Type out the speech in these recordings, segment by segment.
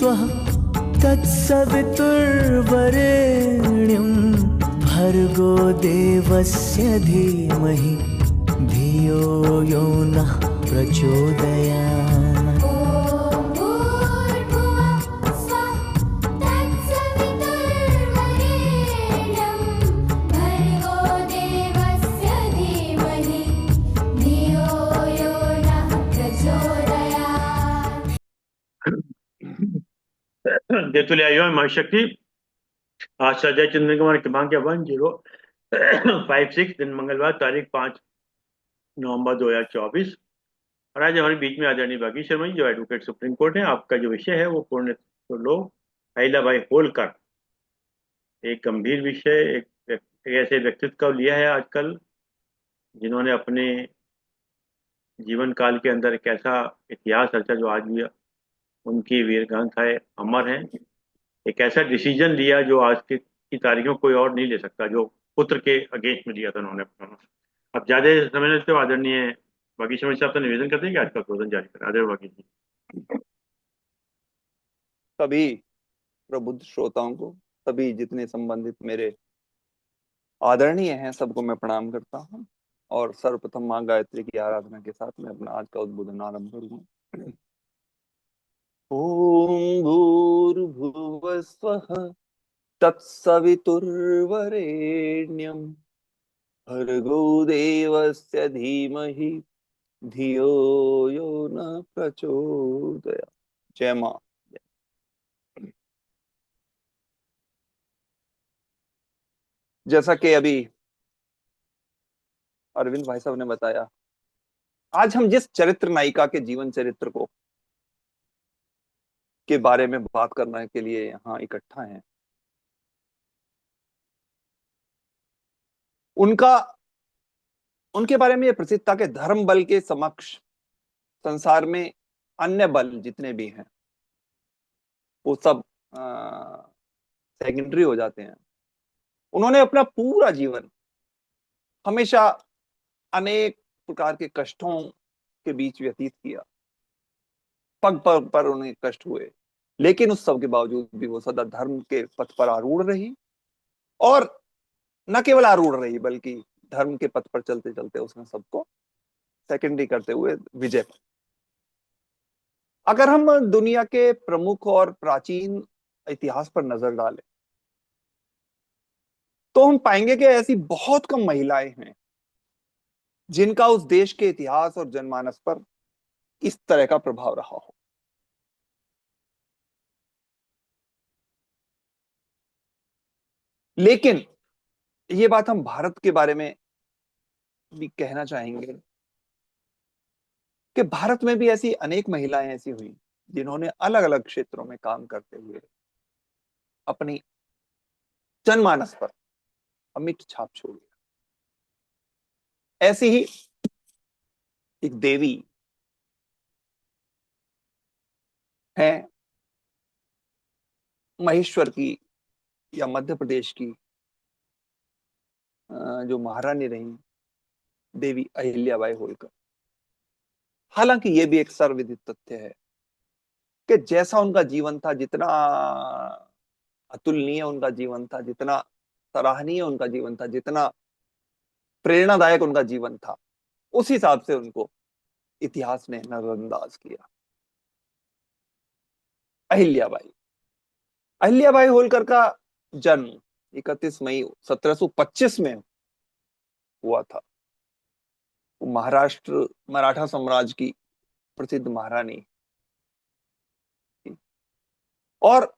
स्वः तत्सवितुर्वरेण्यं भर्गो देवस्य धीमहि धियो यो नः प्रचोदयात्। देतुल्यायो महाशक्ति आचार्य चंद्र कुमार क्रमांक 1056 दिन मंगलवार तारीख 5 नवंबर 2024। और आज हमारे बीच में आदरणीय बागी शर्मा जी जो एडवोकेट सुप्रीम कोर्ट है। आपका जो विषय है वो पूर्ण तो लोग अहिल्याबाई होलकर, एक गंभीर विषय, एक ऐसे व्यक्तित्व को लिया है आजकल जिन्होंने अपने जीवन काल के अंदर एक ऐसा इतिहास रचा जो आज भी उनकी वीरगाथाएं अमर हैं। एक ऐसा डिसीजन लिया जो आज की तारीख में कोई और नहीं ले सकता, जो पुत्र के अगेंस्ट में लिया था उन्होंने। अब ज्यादा समय लेते हो आदरणीय बागी शर्मा साहब से निवेदन करते हैं कि आज का प्रवचन जारी करें। आदरणीय बागी जी। सभी प्रबुद्ध श्रोताओं को, सभी जितने संबंधित मेरे आदरणीय हैं, सबको मैं प्रणाम करता हूँ। और सर्वप्रथम माँ गायत्री की आराधना के साथ मैं अपना आज का उद्बोधन आरंभ करूंगा। ओम भूर्भुवः स्वः तत्सवितुर्वरेण्यं भर्गो देवस्य धीमहि धियो यो न प्रचोदयात्। जय मां। जैसा कि अभी अरविंद भाई साहब ने बताया, आज हम जिस चरित्र नायिका के जीवन चरित्र को के बारे में बात करने के लिए यहाँ इकट्ठा हैं, उनके बारे में यह प्रसिद्ध था कि धर्म बल के समक्ष संसार में अन्य बल जितने भी हैं वो सब सेकेंडरी हो जाते हैं। उन्होंने अपना पूरा जीवन हमेशा अनेक प्रकार के कष्टों के बीच व्यतीत किया। पग पग पर उन्हें कष्ट हुए, लेकिन उस सब के बावजूद भी वो सदा धर्म के पथ पर आरूढ़ रही। और न केवल आरूढ़ रही बल्कि धर्म के पथ पर चलते चलते उसने सबको सेकेंडरी करते हुए विजय पाई। अगर हम दुनिया के प्रमुख और प्राचीन इतिहास पर नजर डालें तो हम पाएंगे कि ऐसी बहुत कम महिलाएं हैं जिनका उस देश के इतिहास और जनमानस पर इस तरह का प्रभाव रहा हो। लेकिन ये बात हम भारत के बारे में भी कहना चाहेंगे कि भारत में भी ऐसी अनेक महिलाएं ऐसी हुई जिन्होंने अलग अलग क्षेत्रों में काम करते हुए अपनी जनमानस पर अमिट छाप छोड़ी। ऐसी ही एक देवी है महेश्वर की या मध्य प्रदेश की जो महारानी रही, देवी अहिल्याबाई होलकर। हालांकि यह भी एक सर्वविदित तथ्य है कि जैसा उनका जीवन था, जितना अतुलनीय उनका जीवन था, जितना सराहनीय उनका जीवन था, जितना प्रेरणादायक उनका जीवन था, उस हिसाब से उनको इतिहास ने नजरअंदाज किया। अहिल्याबाई होलकर का जन्म 31 मई 1725 में हुआ था। वो महाराष्ट्र मराठा साम्राज्य की प्रसिद्ध महारानी थी। और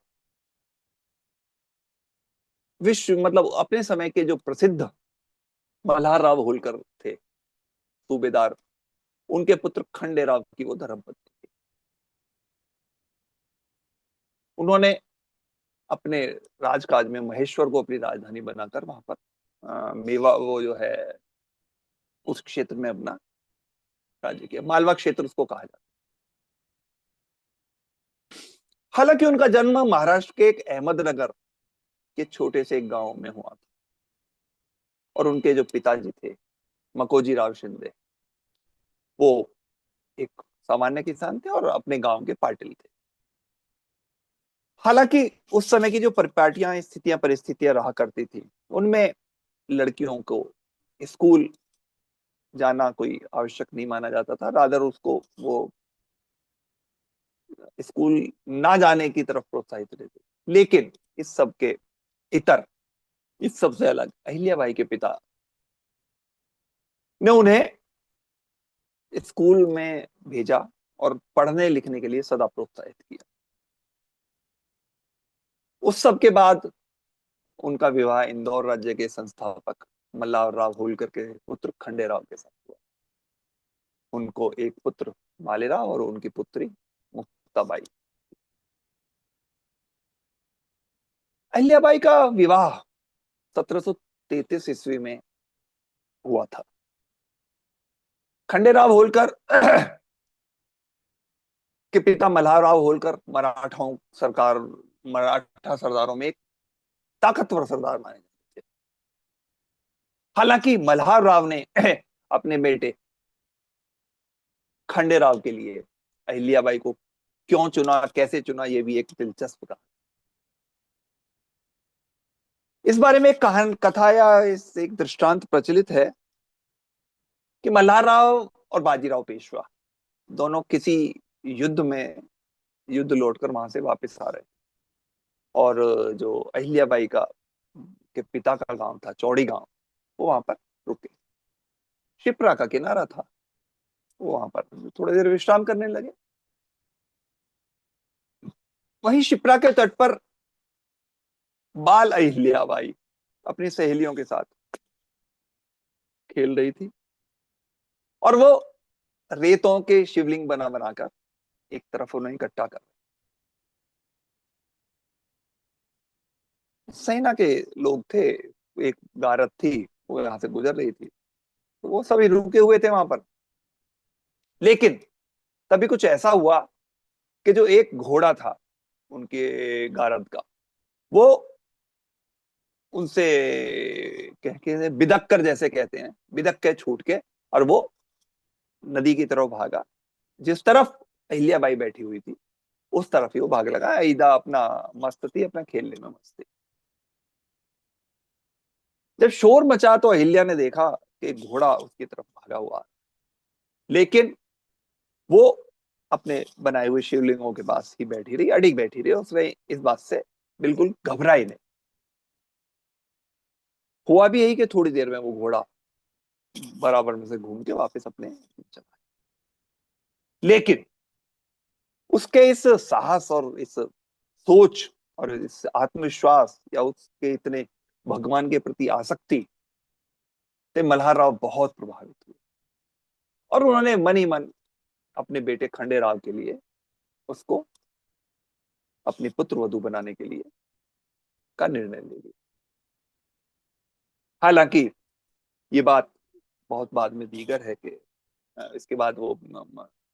विश्व मतलब अपने समय के जो प्रसिद्ध मल्हारराव होलकर थे सूबेदार, उनके पुत्र खंडेराव की वो धर्मपत्नी थी। उन्होंने अपने राजकाज में महेश्वर को अपनी राजधानी बनाकर वहां पर मेवा वो जो है उस क्षेत्र में अपना राज्य किया। मालवा क्षेत्र उसको कहा जाता है। हालांकि उनका जन्म महाराष्ट्र के एक अहमदनगर के छोटे से एक गांव में हुआ था और उनके जो पिताजी थे मकोजी राव शिंदे, वो एक सामान्य किसान थे और अपने गांव के पाटिल थे। हालांकि उस समय की जो परिपाटियां, स्थितियां, परिस्थितियां रहा करती थी, उनमें लड़कियों को स्कूल जाना कोई आवश्यक नहीं माना जाता था, रादर उसको वो स्कूल ना जाने की तरफ प्रोत्साहित रहते थे। लेकिन इस सब के इतर, इस सबसे अलग अहिल्याबाई के पिता ने उन्हें स्कूल में भेजा और पढ़ने लिखने के लिए सदा प्रोत्साहित किया। उस सब के बाद उनका विवाह इंदौर राज्य के संस्थापक मल्हारराव होलकर के पुत्र खंडेराव के साथ हुआ। उनको एक पुत्र मालेराव और उनकी पुत्री मुक्ताबाई। अहिल्याबाई का विवाह 1733 ईस्वी में हुआ था। खंडेराव होलकर के पिता मल्हारराव होलकर मराठा सरदारों में एक ताकतवर सरदार माने जाते थे। हालांकि मल्हारराव ने अपने बेटे खंडेराव के लिए अहिल्याबाई को क्यों चुना, कैसे चुना, यह भी एक दिलचस्प कहानी। इस बारे में एक कहानी, कथा या एक दृष्टांत प्रचलित है कि मल्हारराव और बाजीराव पेशवा दोनों किसी युद्ध में युद्ध लौटकर वहां से वापस आ रहे, और जो अहिल्याबाई का के पिता का गांव था चौड़ी गांव, वो वहां पर रुके। शिप्रा का किनारा था, वो वहां पर थोड़ी देर विश्राम करने लगे। वहीं शिप्रा के तट पर बाल अहिल्याबाई अपनी सहेलियों के साथ खेल रही थी, और वो रेतों के शिवलिंग बना बनाकर एक तरफ उन्हें इकट्ठा कर, सेना के लोग थे, एक गारद थी, वो यहां से गुजर रही थी, तो वो सभी रुके हुए थे वहां पर। लेकिन तभी कुछ ऐसा हुआ कि जो एक घोड़ा था उनके गारद का, वो उनसे कह के बिदक कर, जैसे कहते हैं, बिदक के छूट के, और वो नदी की तरफ भागा। जिस तरफ अहिल्याबाई बैठी हुई थी उस तरफ ही वो भाग लगा। ईदा अपना मस्त थी, अपना खेलने में मस्त थी। जब शोर मचा तो अहिल्या ने देखा कि एक घोड़ा उसकी तरफ भागा हुआ, लेकिन वो अपने बनाए हुए शिवलिंगों के पास ही बैठी रही, अडिग बैठी रही। उसने इस बात से बिल्कुल घबराई नहीं। हुआ भी यही कि थोड़ी देर में वो घोड़ा बराबर में से घूम के वापस अपने चला। लेकिन उसके इस साहस और इस सोच और इस आत्मविश्वास, या उसके इतने भगवान के प्रति आसक्ति से मल्हारराव बहुत प्रभावित हुए, और उन्होंने मन ही मन अपने बेटे खंडेराव के लिए उसको अपनी पुत्र वधू बनाने के लिए का निर्णय ले लिया। हालांकि ये बात बहुत बाद में दीगर है कि इसके बाद वो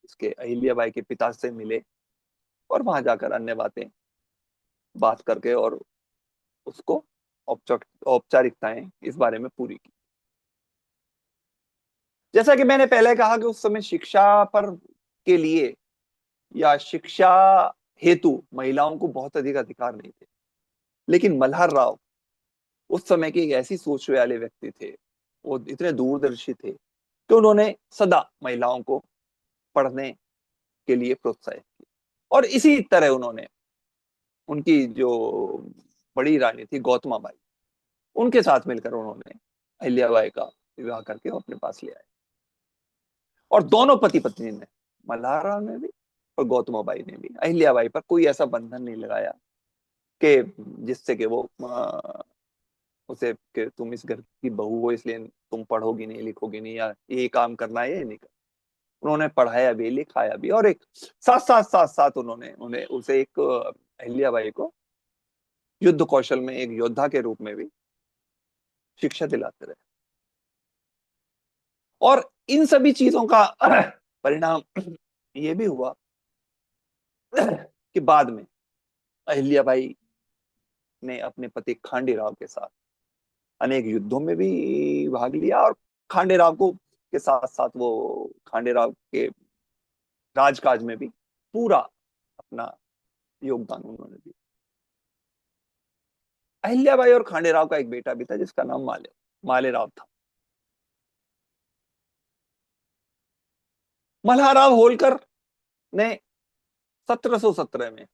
इसके अहिल्याबाई के पिता से मिले, और वहां जाकर अन्य बात करके और उसको औपचारिकताएं इस बारे में पूरी की। जैसा कि मैंने पहले कहा कि उस समय शिक्षा पर के लिए या शिक्षा हेतु महिलाओं को बहुत अधिक अधिकार नहीं थे। लेकिन मल्हारराव उस समय की एक ऐसी सोच वाले व्यक्ति थे, वो इतने दूरदर्शी थे कि उन्होंने सदा महिलाओं को पढ़ने के लिए प्रोत्साहित किया। और इसी तरह उन्होंने उनकी जो बड़ी रानी थी गौतमाबाई, उनके साथ मिलकर उन्होंने अहिल्याबाई का विवाह करके अपने पास ले आए। और दोनों पति पत्नी ने, मल्हारराव ने भी और गौतमाबाई ने भी, अहिल्याबाई पर कोई ऐसा बंधन नहीं लगाया कि जिससे कि वो उसे कि तुम इस घर की बहू हो इसलिए तुम पढ़ोगी नहीं, लिखोगी नहीं, या ये काम करना है, ये नहीं करना। उन्होंने पढ़ाया भी, लिखाया भी, और एक साथ साथ उन्होंने उन्हें उसे एक अहिल्याबाई को युद्ध कौशल में एक योद्धा के रूप में भी शिक्षा दिलाते रहे। और इन सभी चीजों का परिणाम ये भी हुआ कि बाद में अहिल्याबाई ने अपने पति खांडेराव के साथ अनेक युद्धों में भी भाग लिया, और खांडेराव को के साथ साथ वो खांडेराव के राजकाज में भी पूरा अपना योगदान उन्होंने दिया। अहिल्याबाई और खांडेराव का एक बेटा भी था जिसका नाम मालेराव था। मल्हारराव होलकर ने 1717 में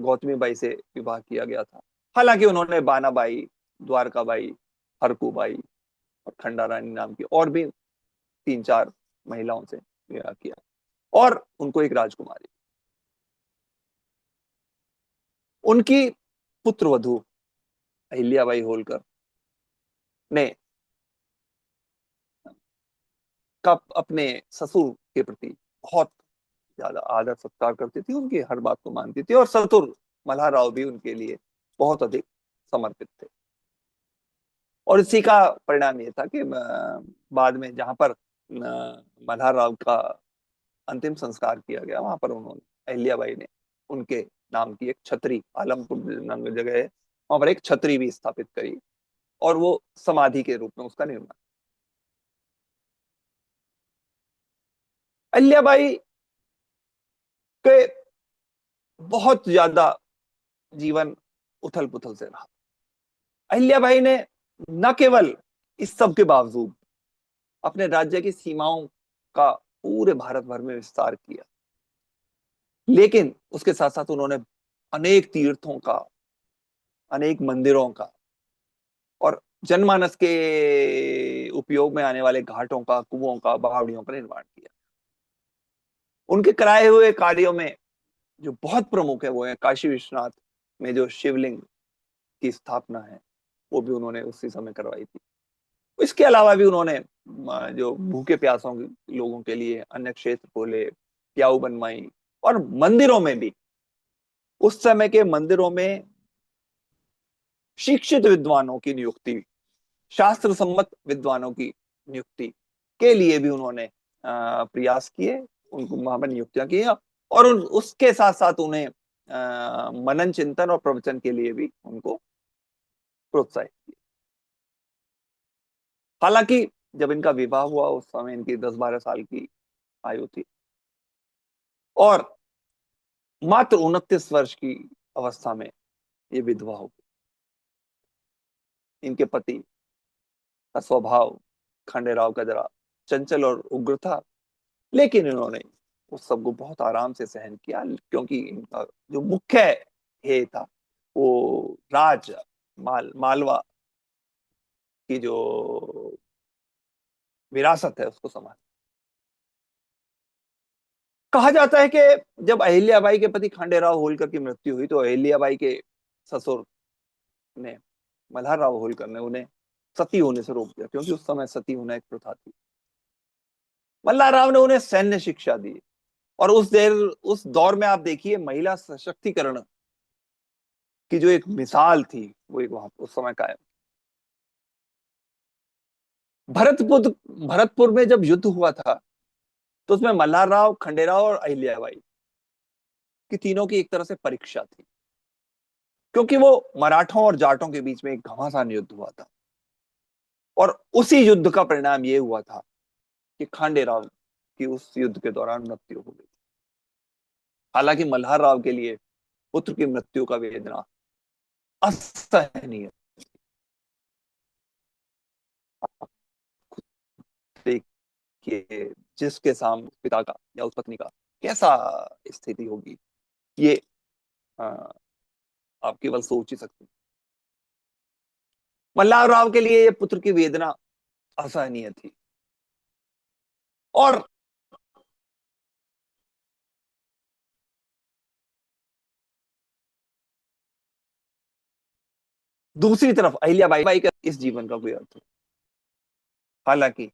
गौतमी बाई से विवाह किया गया था। हालांकि उन्होंने बानाबाई, द्वारकाबाई, हरकूबाई और खंडा रानी नाम की और भी 3-4 महिलाओं से विवाह किया और उनको एक राजकुमारी। उनकी पुत्र वधू अहिल्याबाई होलकर ने अपने ससुर के प्रति बहुत ज्यादा आदर सत्कार करती थी, उनकी हर बात को मानती थी और ससुर मल्हारराव भी उनके लिए बहुत अधिक समर्पित थे। और इसी का परिणाम ये था कि बाद में जहां पर मल्हारराव का अंतिम संस्कार किया गया, वहां पर उन्होंने, अहिल्याबाई ने उनके नाम की एक छतरी, आलमपुर नाम की जगह है, वहां पर एक छतरी भी स्थापित करी और वो समाधि के रूप में उसका निर्माण। अहिल्याबाई के बहुत ज्यादा जीवन उथल पुथल से रहा। अहिल्याबाई ने न केवल इस सब के बावजूद अपने राज्य की सीमाओं का पूरे भारत भर में विस्तार किया, लेकिन उसके साथ साथ उन्होंने अनेक तीर्थों का, अनेक मंदिरों का और जनमानस के उपयोग में आने वाले घाटों का, कुओं का, बावड़ियों का निर्माण किया। उनके कराए हुए कार्यों में जो बहुत प्रमुख है वो है काशी विश्वनाथ में जो शिवलिंग की स्थापना है, वो भी उन्होंने उसी समय करवाई थी। इसके अलावा भी उन्होंने जो भूखे प्यासों लोगों के लिए अन्य क्षेत्र खोले, प्याऊ बनवाई और मंदिरों में भी, उस समय के मंदिरों में शिक्षित विद्वानों की नियुक्ति, शास्त्र सम्मत विद्वानों की नियुक्ति के लिए भी उन्होंने प्रयास किए, उनको वहां पर नियुक्तियां की और उसके साथ साथ उन्हें मनन चिंतन और प्रवचन के लिए भी उनको प्रोत्साहित किया। हालांकि जब इनका विवाह हुआ उस समय इनकी 10-12 साल की आयु थी और मात्र 29 वर्ष की अवस्था में ये विधवा हो गई। इनके पति का स्वभाव खंडेराव का जरा चंचल और उग्र था, लेकिन इन्होंने उस सबको बहुत आराम से सहन किया, क्योंकि इनका जो मुख्य हे था वो मालवा की जो विरासत है उसको संभाल। कहा जाता है कि जब अहिल्याबाई के पति खंडेराव होलकर की मृत्यु हुई तो अहिल्याबाई के ससुर ने, मल्हारराव होलकर ने, उन्हें सती होने से रोक दिया, क्योंकि उस समय सती होना एक प्रथा थी। मल्हारराव ने उन्हें सैन्य शिक्षा दी और उस दौर में आप देखिए महिला सशक्तिकरण की जो एक मिसाल थी वो एक वहां उस समय कायम। भरतपुर में जब युद्ध हुआ था तो उसमें मल्हारराव, खंडेराव और अहिल्याबाई की तीनों की एक तरह से परीक्षा थी, क्योंकि वो मराठों और जाटों के बीच में एक घमासान युद्ध हुआ था और उसी युद्ध का परिणाम ये हुआ था कि खांडेराव की उस युद्ध के दौरान मृत्यु हो गई। हालांकि मल्हारराव के लिए पुत्र की मृत्यु का वेदना असहनीय, देखिए जिसके सामने पिता का या उस पत्नी का कैसा स्थिति होगी, ये आप केवल सोच ही सकते हैं। मल्हारराव के लिए ये पुत्र की वेदना असहनीय थी और दूसरी तरफ अहिल्याबाई का इस जीवन का कोई अर्थ नहीं। हालांकि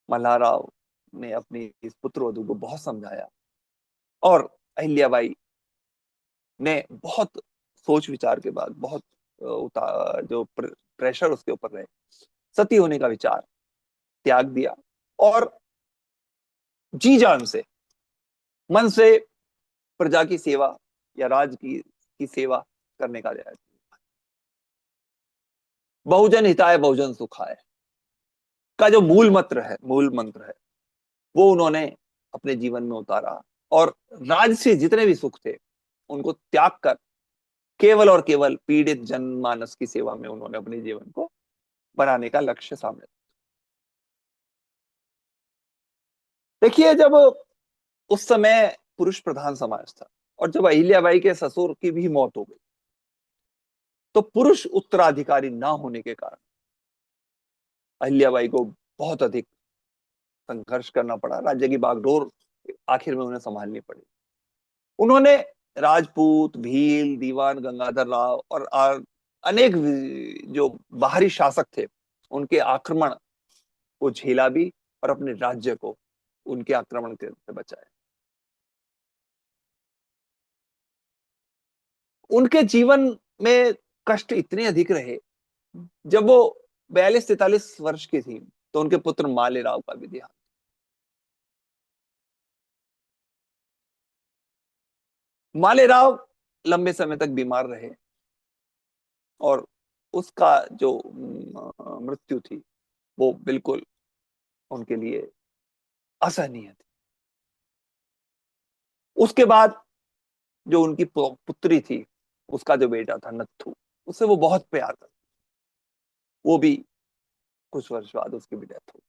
मल्हारराव ने अपनी इस पुत्रवधू को बहुत समझाया और अहिल्याबाई ने बहुत सोच विचार के बाद, बहुत जो प्रेशर उसके ऊपर रहे, सती होने का विचार त्याग दिया और जी जान से, मन से प्रजा की सेवा या राज की सेवा करने का प्रयास। बहुजन हिताय बहुजन सुखाय का जो मूल मंत्र है वो उन्होंने अपने जीवन में उतारा और राज से जितने भी सुख थे उनको त्याग कर केवल और केवल पीड़ित जनमानस की सेवा में उन्होंने अपने जीवन को बनाने का लक्ष्य सामने। देखिए, जब उस समय पुरुष प्रधान समाज था और जब अहिल्याबाई के ससुर की भी मौत हो गई, तो पुरुष उत्तराधिकारी ना होने के कारण अहिल्याबाई को बहुत अधिक संघर्ष करना पड़ा। राज्य की बागडोर आखिर में उन्हें संभालनी पड़ी। उन्होंने राजपूत, भील, दीवान गंगाधर राव और अनेक जो बाहरी शासक थे उनके आक्रमण को झेला भी और अपने राज्य को उनके आक्रमण से बचाया। उनके जीवन में कष्ट इतने अधिक रहे। जब वो 42-43 वर्ष की थी तो उनके पुत्र मालेराव का भी देहांत। मालेराव लंबे समय तक बीमार रहे और उसका जो मृत्यु थी वो बिल्कुल उनके लिए असहनीय थी। उसके बाद जो उनकी पुत्री थी, उसका जो बेटा था नत्थू, उससे वो बहुत प्यार करती। वो भी कुछ वर्ष बाद उसकी भी डेथ हो।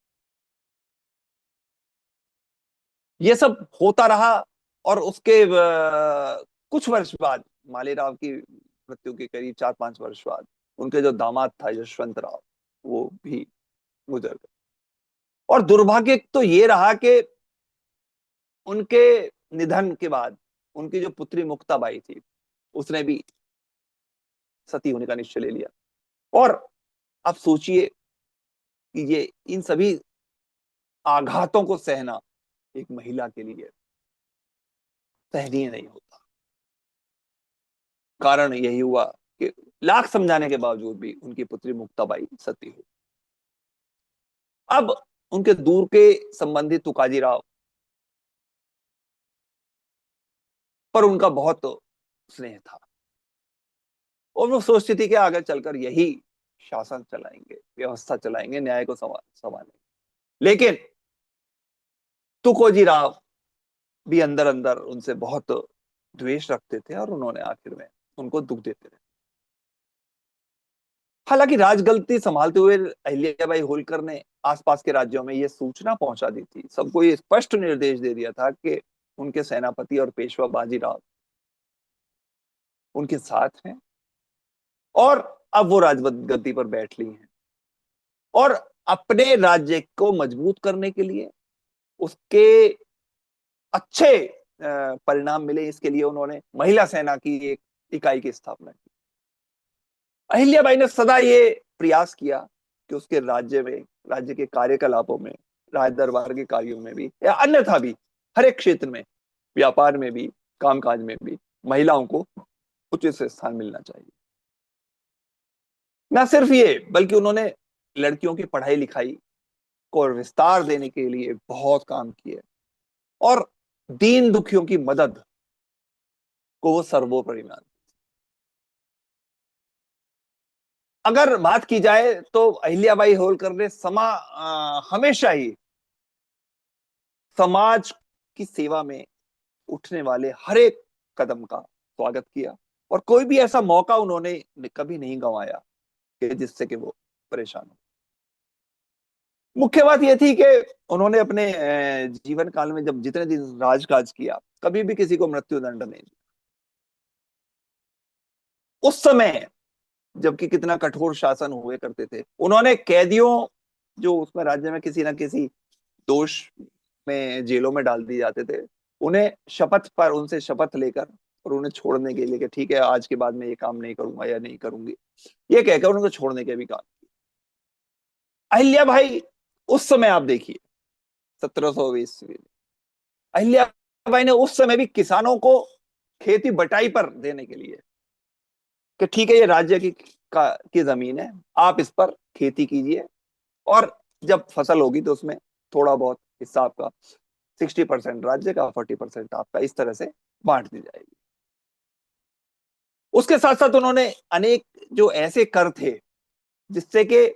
ये सब होता रहा और उसके कुछ वर्ष बाद, मालेराव की मृत्यु के करीब 4-5 वर्ष बाद, उनके जो दामाद था यशवंत राव, वो भी गुजर गए। और दुर्भाग्य तो ये रहा कि उनके निधन के बाद उनकी जो पुत्री मुक्ताबाई थी, उसने भी सती होने का निश्चय ले लिया। और आप सोचिए कि ये इन सभी आघातों को सहना एक महिला के लिए सहनीय नहीं होता। कारण यही हुआ कि लाख समझाने के बावजूद भी उनकी पुत्री मुक्ताबाई सती हुई। अब उनके दूर के संबंधी तुकाजी राव पर उनका बहुत स्नेह था और वो सोचती थी कि आगे चलकर यही शासन चलाएंगे, व्यवस्था चलाएंगे, न्याय को संभालेंगे। लेकिन तुकोजी राव भी अंदर अंदर उनसे बहुत द्वेष रखते थे और उन्होंने आखिर में उनको दुख देते रहे। हालांकि राजगद्दी संभालते हुए अहिल्याबाई होलकर ने आसपास के राज्यों में यह सूचना पहुंचा दी थी, सबको ये स्पष्ट निर्देश दे दिया था कि उनके सेनापति और पेशवा बाजीराव उनके साथ हैं और अब वो राजगद्दी पर बैठ ली हैं। और अपने राज्य को मजबूत करने के लिए, उसके अच्छे परिणाम मिले, इसके लिए उन्होंने महिला सेना की एक इकाई की स्थापना की। अहिल्याबाई ने सदा ये प्रयास किया कि उसके राज्य में, राज्य के कार्यकलापों में, राज दरबार के कार्यों में भी या अन्यथा भी, हर एक क्षेत्र में, व्यापार में भी, कामकाज में भी महिलाओं को उचित स्थान मिलना चाहिए। न सिर्फ ये, बल्कि उन्होंने लड़कियों की पढ़ाई लिखाई को विस्तार देने के लिए बहुत काम किए और दीन दुखियों की मदद को वो सर्वोपरि मानते। अगर बात की जाए तो अहिल्याबाई होलकर ने हमेशा ही समाज की सेवा में उठने वाले हर एक कदम का स्वागत किया और कोई भी ऐसा मौका उन्होंने कभी नहीं गंवाया कि जिससे कि वो परेशान हो। मुख्य बात यह थी कि उन्होंने अपने जीवन काल में जब जितने दिन राजकाज किया, कभी भी किसी को मृत्युदंड नहीं दिया। उस समय जबकि कितना कठोर शासन हुए करते थे, उन्होंने कैदियों जो उसमें राज्य में किसी ना किसी दोष में जेलों में डाल दिए जाते थे, उन्हें शपथ पर उनसे शपथ लेकर और उन्हें छोड़ने के लिए कि ठीक है, आज के बाद मैं ये काम नहीं करूंगा या नहीं करूंगी, ये कहकर उनको छोड़ने के भी काम। अहिल्या भाई उस समय आप देखिए 1720 में अहिल्या भाई ने उस समय भी किसानों को खेती बटाई पर देने के लिए कि ठीक है, ये राज्य की जमीन है, आप इस पर खेती कीजिए और जब फसल होगी तो उसमें थोड़ा बहुत हिस्सा आपका, 60% राज्य का, 40% आपका, इस तरह से बांट दी जाएगी। उसके साथ साथ उन्होंने अनेक जो ऐसे कर थे जिससे कि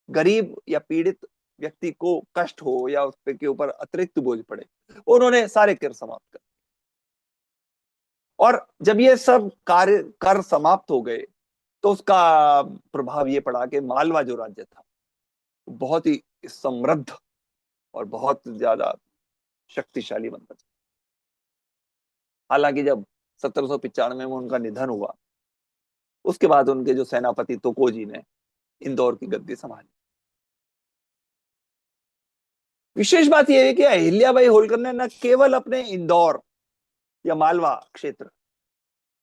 गरीब या पीड़ित व्यक्ति को कष्ट हो या उसके ऊपर अतिरिक्त बोझ पड़े, उन्होंने सारे कर समाप्त कर। और जब ये सब कार्य कर समाप्त हो गए तो उसका प्रभाव ये पड़ा कि मालवा जो राज्य था बहुत ही समृद्ध और बहुत ज्यादा शक्तिशाली बनता था। हालांकि जब 1795 में उनका निधन हुआ, उसके बाद उनके जो सेनापति तुकोजी ने इंदौर की गद्दी संभाली। विशेष बात यह है कि अहिल्याबाई होलकर ने न केवल अपने इंदौर या मालवा क्षेत्र,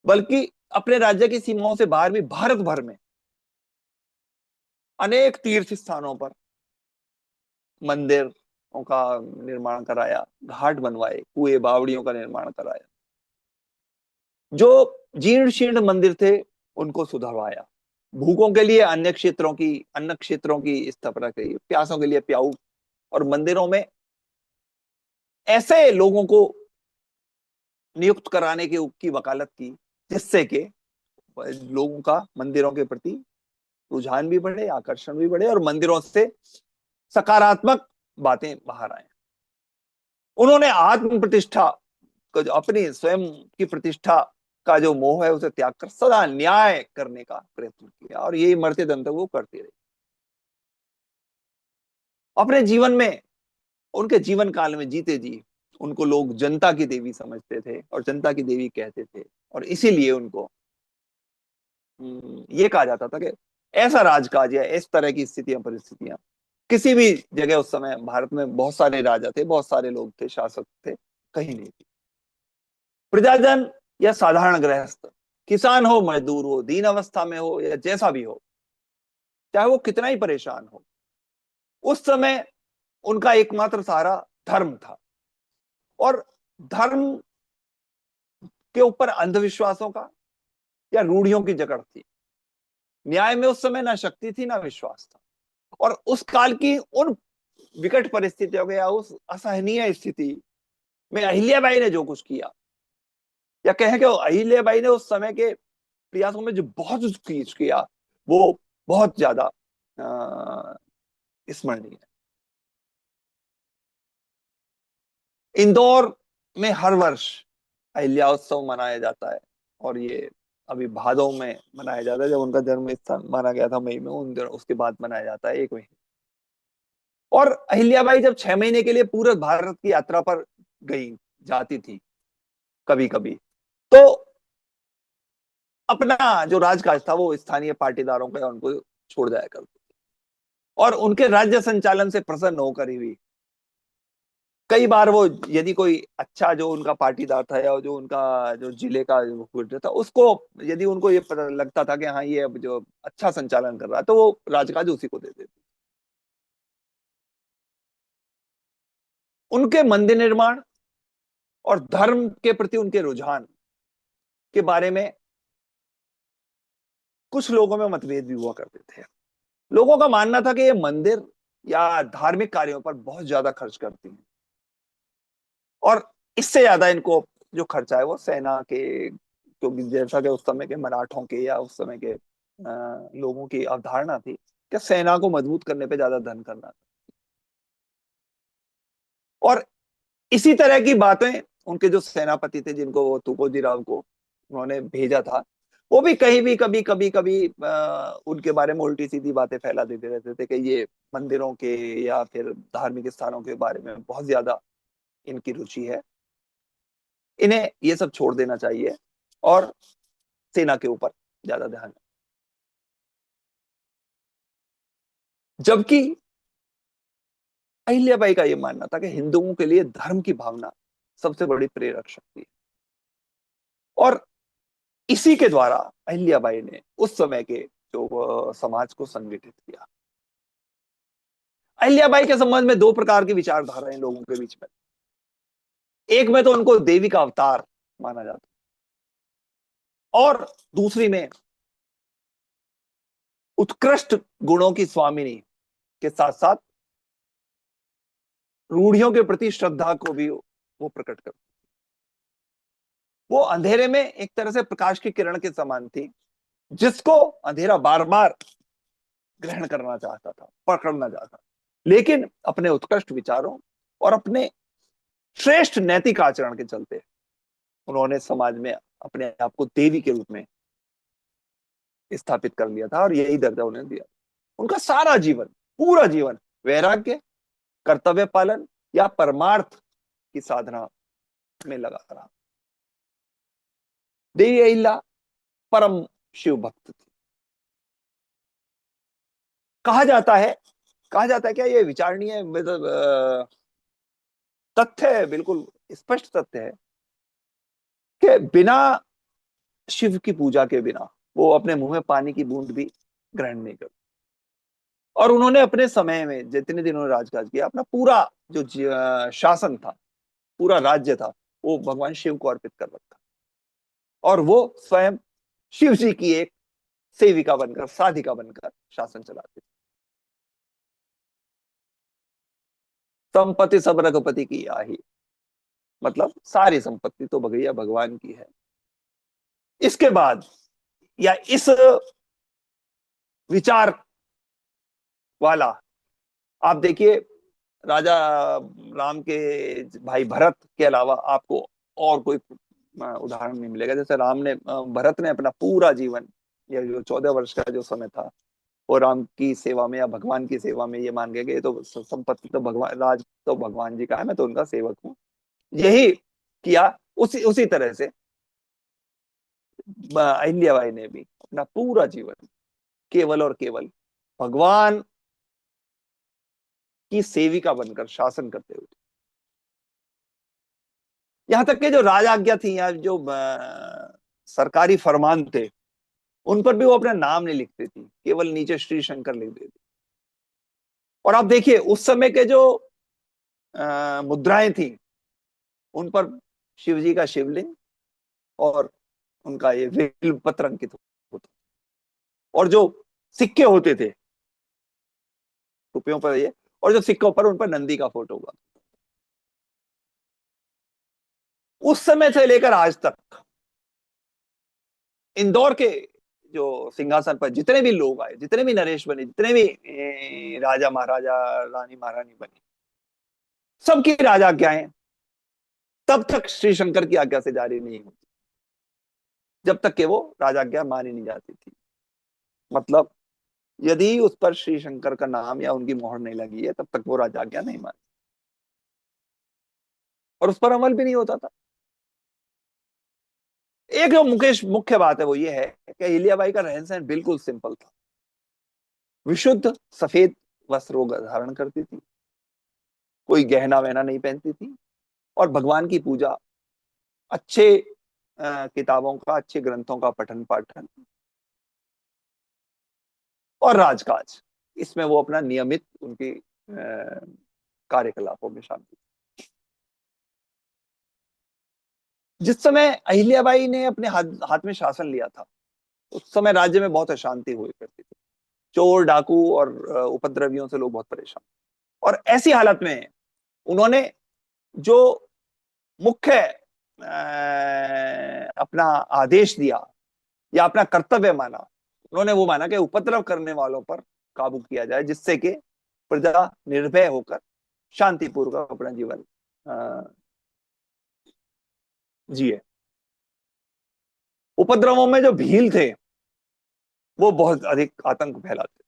बल्कि अपने राज्य की सीमाओं से बाहर भी भारत भर में अनेक तीर्थ स्थानों पर मंदिरों का निर्माण कराया, घाट बनवाए, कुएं बावड़ियों का निर्माण कराया, जो जीर्ण शीर्ण मंदिर थे उनको सुधरवाया, भूखों के लिए अन्य क्षेत्रों की स्थापना की, प्यासों के लिए प्याऊ, और मंदिरों में ऐसे लोगों को नियुक्त कराने की वकालत की जिससे कि लोगों का मंदिरों के प्रति रुझान भी बढ़े, आकर्षण भी बढ़े और मंदिरों से सकारात्मक बातें बाहर आए। उन्होंने आत्म प्रतिष्ठा को, जो अपनी स्वयं की प्रतिष्ठा का जो मोह है उसे त्याग कर सदा न्याय करने का प्रयत्न किया, और यही मरते दम तक वो करती रही। अपने जीवन में, उनके जीवन काल में जीते जी उनको लोग जनता की देवी समझते थे और जनता की देवी कहते थे, और इसीलिए उनको ये कहा जाता था कि ऐसा राजकाज या इस तरह की स्थितियां परिस्थितियां किसी भी जगह उस समय भारत में बहुत सारे राजा थे, बहुत सारे लोग थे, शासक थे, कहीं नहीं थी। प्रजाजन या साधारण गृहस्थ, किसान हो, मजदूर हो, दीन अवस्था में हो या जैसा भी हो, चाहे वो कितना ही परेशान हो, उस समय उनका एकमात्र सहारा धर्म था। और धर्म के ऊपर अंधविश्वासों का या रूढ़ियों की जकड़ थी। न्याय में उस समय ना शक्ति थी ना विश्वास था। और उस काल की उन विकट परिस्थितियों के या उस असहनीय स्थिति में अहिल्याबाई ने जो कुछ किया, या कहें कि अहिल्याबाई ने उस समय के प्रयासों में जो बहुत कुछ किया, वो बहुत ज्यादा स्मरणीय है। इंदौर में हर वर्ष अहिल्या उत्सव मनाया जाता है, और ये अभी भादों में मनाया जाता है। जब उनका जन्म स्थान माना गया था मई में, उन दिनों उसके बाद मनाया जाता है 1 महीने। और अहिल्याबाई जब 6 महीने के लिए पूरे भारत की यात्रा पर गई जाती थी कभी कभी, तो अपना जो राजकाज था वो स्थानीय पाटीदारों को या उनको छोड़ जाया करती थी, और उनके राज्य संचालन से प्रसन्न होकर ही भी कई बार वो, यदि कोई अच्छा जो उनका पाटीदार था या जो उनका जो जिले का जो था, उसको यदि उनको ये पता लगता था कि हाँ ये अब जो अच्छा संचालन कर रहा है, तो वो राजकाज उसी को दे देते। उनके मंदिर निर्माण और धर्म के प्रति उनके रुझान के बारे में कुछ लोगों में मतभेद भी हुआ करते थे। लोगों का मानना था कि ये मंदिर या धार्मिक कार्यों पर बहुत ज्यादा खर्च करती हैं, और इससे ज्यादा इनको जो खर्चा है वो सेना के, क्योंकि जैसा कि उस समय के मराठों के या उस समय के लोगों की अवधारणा थी कि सेना को मजबूत करने पे ज्यादा धन करना। और इसी तरह की बातें उनके जो सेनापति थे, जिनको वो तुकोजी राव को उन्होंने भेजा था, वो भी कहीं भी कभी उनके बारे में उल्टी सीधी बातें फैला देते रहते थे कि ये मंदिरों के या फिर धार्मिक स्थानों के बारे में बहुत ज्यादा इनकी रुचि है, इन्हें ये सब छोड़ देना चाहिए और सेना के ऊपर ज्यादा ध्यान। जबकि अहिल्याबाई का यह मानना था कि हिंदुओं के लिए धर्म की भावना सबसे बड़ी प्रेरक शक्ति है, और इसी के द्वारा अहिल्याबाई ने उस समय के जो समाज को संगठित किया। अहिल्याबाई के संबंध में 2 प्रकार की विचारधाराएं लोगों के बीच में। एक में तो उनको देवी का अवतार माना जाता, और दूसरी में उत्कृष्ट गुणों की स्वामिनी के साथ साथ रूढ़ियों के प्रति श्रद्धा को भी वो प्रकट करती। वो अंधेरे में एक तरह से प्रकाश की किरण के समान थी, जिसको अंधेरा बार बार ग्रहण करना चाहता था, पकड़ना चाहता, लेकिन अपने उत्कृष्ट विचारों और अपने श्रेष्ठ नैतिक आचरण के चलते उन्होंने समाज में अपने आप को देवी के रूप में स्थापित कर लिया था और यही दर्जा उन्हें दिया। उनका सारा जीवन, पूरा जीवन वैराग्य, कर्तव्य पालन या परमार्थ की साधना में लगा रहा। देवी अहिल्या परम शिव भक्त थी। कहा जाता है क्या, ये विचारणीय मतलब तथ्य है, बिल्कुल स्पष्ट तथ्य है कि बिना शिव की पूजा के बिना वो अपने मुंह में पानी की बूंद भी ग्रहण नहीं करते। और उन्होंने अपने समय में जितने दिन उन्होंने राजकाज किया, अपना पूरा जो शासन था, पूरा राज्य था, वो भगवान शिव को अर्पित कर रखा। और वो स्वयं शिव जी की एक सेविका बनकर, साधिका बनकर शासन चलाते थे। संपत्ति सब रघुपति की आही, मतलब सारी संपत्ति तो भगैया भगवान की है। इसके बाद या इस विचार वाला, आप देखिए राजा राम के भाई भरत के अलावा आपको और कोई उदाहरण नहीं मिलेगा। जैसे भरत ने अपना पूरा जीवन, या जो 14 वर्ष का जो समय था, वो राम की सेवा में या भगवान की सेवा में ये मान गए कि ये तो संपत्ति तो भगवान, राज तो भगवान जी का है, मैं तो उनका सेवक हूँ। यही किया। उसी तरह से अहिल्याबाई ने भी अपना पूरा जीवन केवल और केवल भगवान की सेविका बनकर शासन करते हुए, यहां तक कि जो राजाज्ञा थी या जो सरकारी फरमान थे, उन पर भी वो अपना नाम नहीं लिखती थी, केवल नीचे श्री शंकर लिख देती। और आप देखिए उस समय के जो मुद्राएं थी, उन पर शिव जी का शिवलिंग और उनका ये बिल्व पत्र अंकित होता। और जो सिक्के होते थे रुपयों पर, ये और जो सिक्कों पर, उन पर नंदी का फोटो हुआ। उस समय से लेकर आज तक इंदौर के जो सिंहासन पर जितने भी लोग आए, जितने भी नरेश बने, जितने भी राजा महाराजा, रानी महारानी बने, सबकी राजाज्ञाएं तब तक श्री शंकर की आज्ञा से जारी नहीं होती, जब तक कि वो राजाज्ञा मानी नहीं जाती थी। मतलब यदि उस पर श्री शंकर का नाम या उनकी मोहर नहीं लगी है, तब तक वो राजाज्ञा नहीं मानी, और उस पर अमल भी नहीं होता था। एक जो मुख्य बात है वो ये है कि अहिल्याबाई का रहन सहन बिल्कुल सिंपल था। विशुद्ध सफेद वस्त्र धारण करती थी, कोई गहना वहना नहीं पहनती थी, और भगवान की पूजा, अच्छे किताबों का, अच्छे ग्रंथों का पठन पाठन और राजकाज, इसमें वो अपना नियमित उनके कार्यकलापों में शामिल थी। जिस समय अहिल्याबाई ने अपने हाथ में शासन लिया था, उस समय राज्य में बहुत अशांति हुई करती थी। चोर डाकू और उपद्रवियों से लोग बहुत परेशान। और ऐसी हालत में उन्होंने जो मुख्य अपना आदेश दिया या अपना कर्तव्य माना, उन्होंने वो माना कि उपद्रव करने वालों पर काबू किया जाए, जिससे कि प्रजा निर्भय होकर शांतिपूर्वक अपना जीवन जिए। उपद्रवों में जो भील थे वो बहुत अधिक आतंक फैलाते,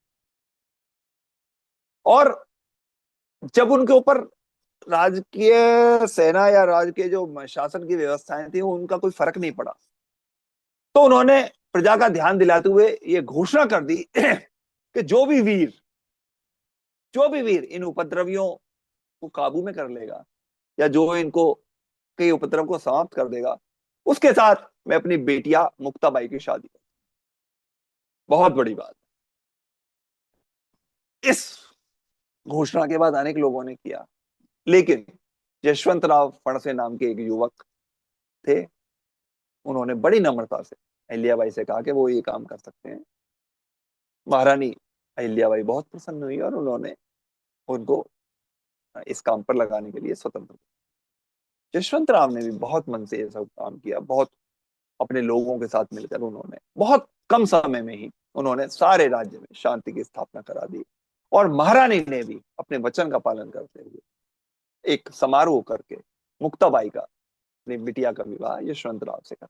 और जब उनके ऊपर राजकीय सेना या राजकीय जो शासन की व्यवस्थाएं थी, उनका कोई फर्क नहीं पड़ा, तो उन्होंने प्रजा का ध्यान दिलाते हुए ये घोषणा कर दी कि जो भी वीर इन उपद्रवियों को काबू में कर लेगा या जो इनको के उपद्रव को समाप्त कर देगा, उसके साथ मैं अपनी बेटिया मुक्ताबाई की शादी करूं। बहुत बड़ी बात। इस घोषणा के बाद अनेक लोगों ने किया, लेकिन यशवंतराव फणसे नाम के एक युवक थे, उन्होंने बड़ी नम्रता से अहिल्याबाई से कहा कि वो ये काम कर सकते हैं। महारानी अहिल्याबाई बहुत प्रसन्न हुई और उन्होंने उनको इस काम पर लगाने के लिए स्वतंत्र। यशवंत राव ने भी बहुत मन से ये सब काम किया, बहुत अपने लोगों के साथ मिलकर उन्होंने बहुत कम समय में ही उन्होंने सारे राज्य में शांति की स्थापना करा दी। और महारानी ने भी अपने वचन का पालन करते हुए एक समारोह करके मुक्ताबाई का, अपनी बिटिया का विवाह यशवंत राव से करा।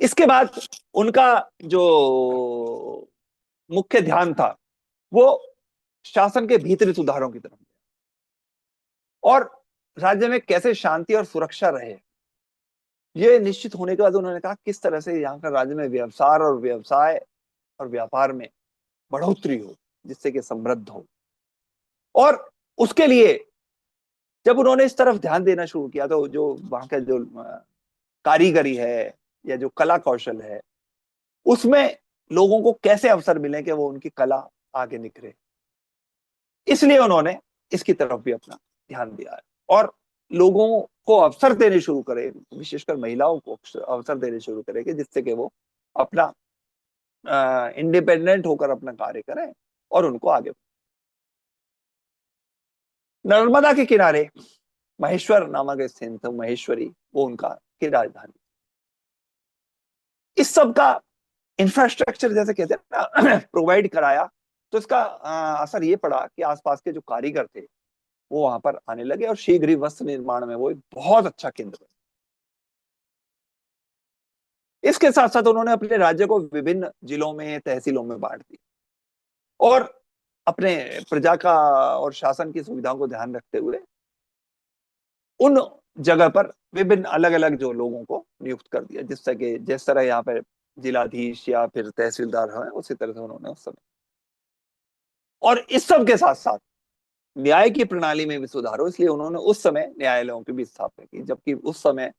इसके बाद उनका जो मुख्य ध्यान था वो शासन के भीतरी सुधारों की तरफ और राज्य में कैसे शांति और सुरक्षा रहे, ये निश्चित होने के बाद उन्होंने कहा किस तरह से यहाँ का राज्य में व्यवसाय और व्यापार में बढ़ोतरी हो, जिससे कि समृद्ध हो। और उसके लिए जब उन्होंने इस तरफ ध्यान देना शुरू किया तो जो वहां का जो कारीगरी है या जो कला कौशल है, उसमें लोगों को कैसे अवसर मिले कि वो उनकी कला आगे निखरे, इसलिए उन्होंने इसकी तरफ भी अपना ध्यान दिया है और लोगों को अवसर देने शुरू करे, विशेषकर महिलाओं को अवसर देने शुरू करे कि जिससे कि वो अपना इंडिपेंडेंट होकर अपना कार्य करें और उनको आगे। नर्मदा के किनारे महेश्वर नामक स्थान था, महेश्वरी वो उनका की राजधानी। इस सब का इंफ्रास्ट्रक्चर जैसे कहते हैं ना प्रोवाइड कराया, तो इसका असर ये पड़ा कि आसपास के जो कारीगर थे वो वहां पर आने लगे और शीघ्र ही वस्त्र निर्माण में वो एक बहुत अच्छा केंद्र बना। इसके साथ साथ उन्होंने अपने राज्य को विभिन्न जिलों में तहसीलों में बांट दिया और अपने प्रजा का और शासन की सुविधाओं को ध्यान रखते हुए उन जगह पर विभिन्न अलग अलग जो लोगों को नियुक्त कर दिया, जिससे कि जिस तरह यहाँ पर जिलाधीश या फिर तहसीलदार हैं उसी तरह से उन्होंने उस समय। और इस सब के साथ साथ न्याय की प्रणाली में भी सुधार हो, इसलिए उन्होंने उस समय न्यायालयों की भी स्थापना की, जबकि उस समय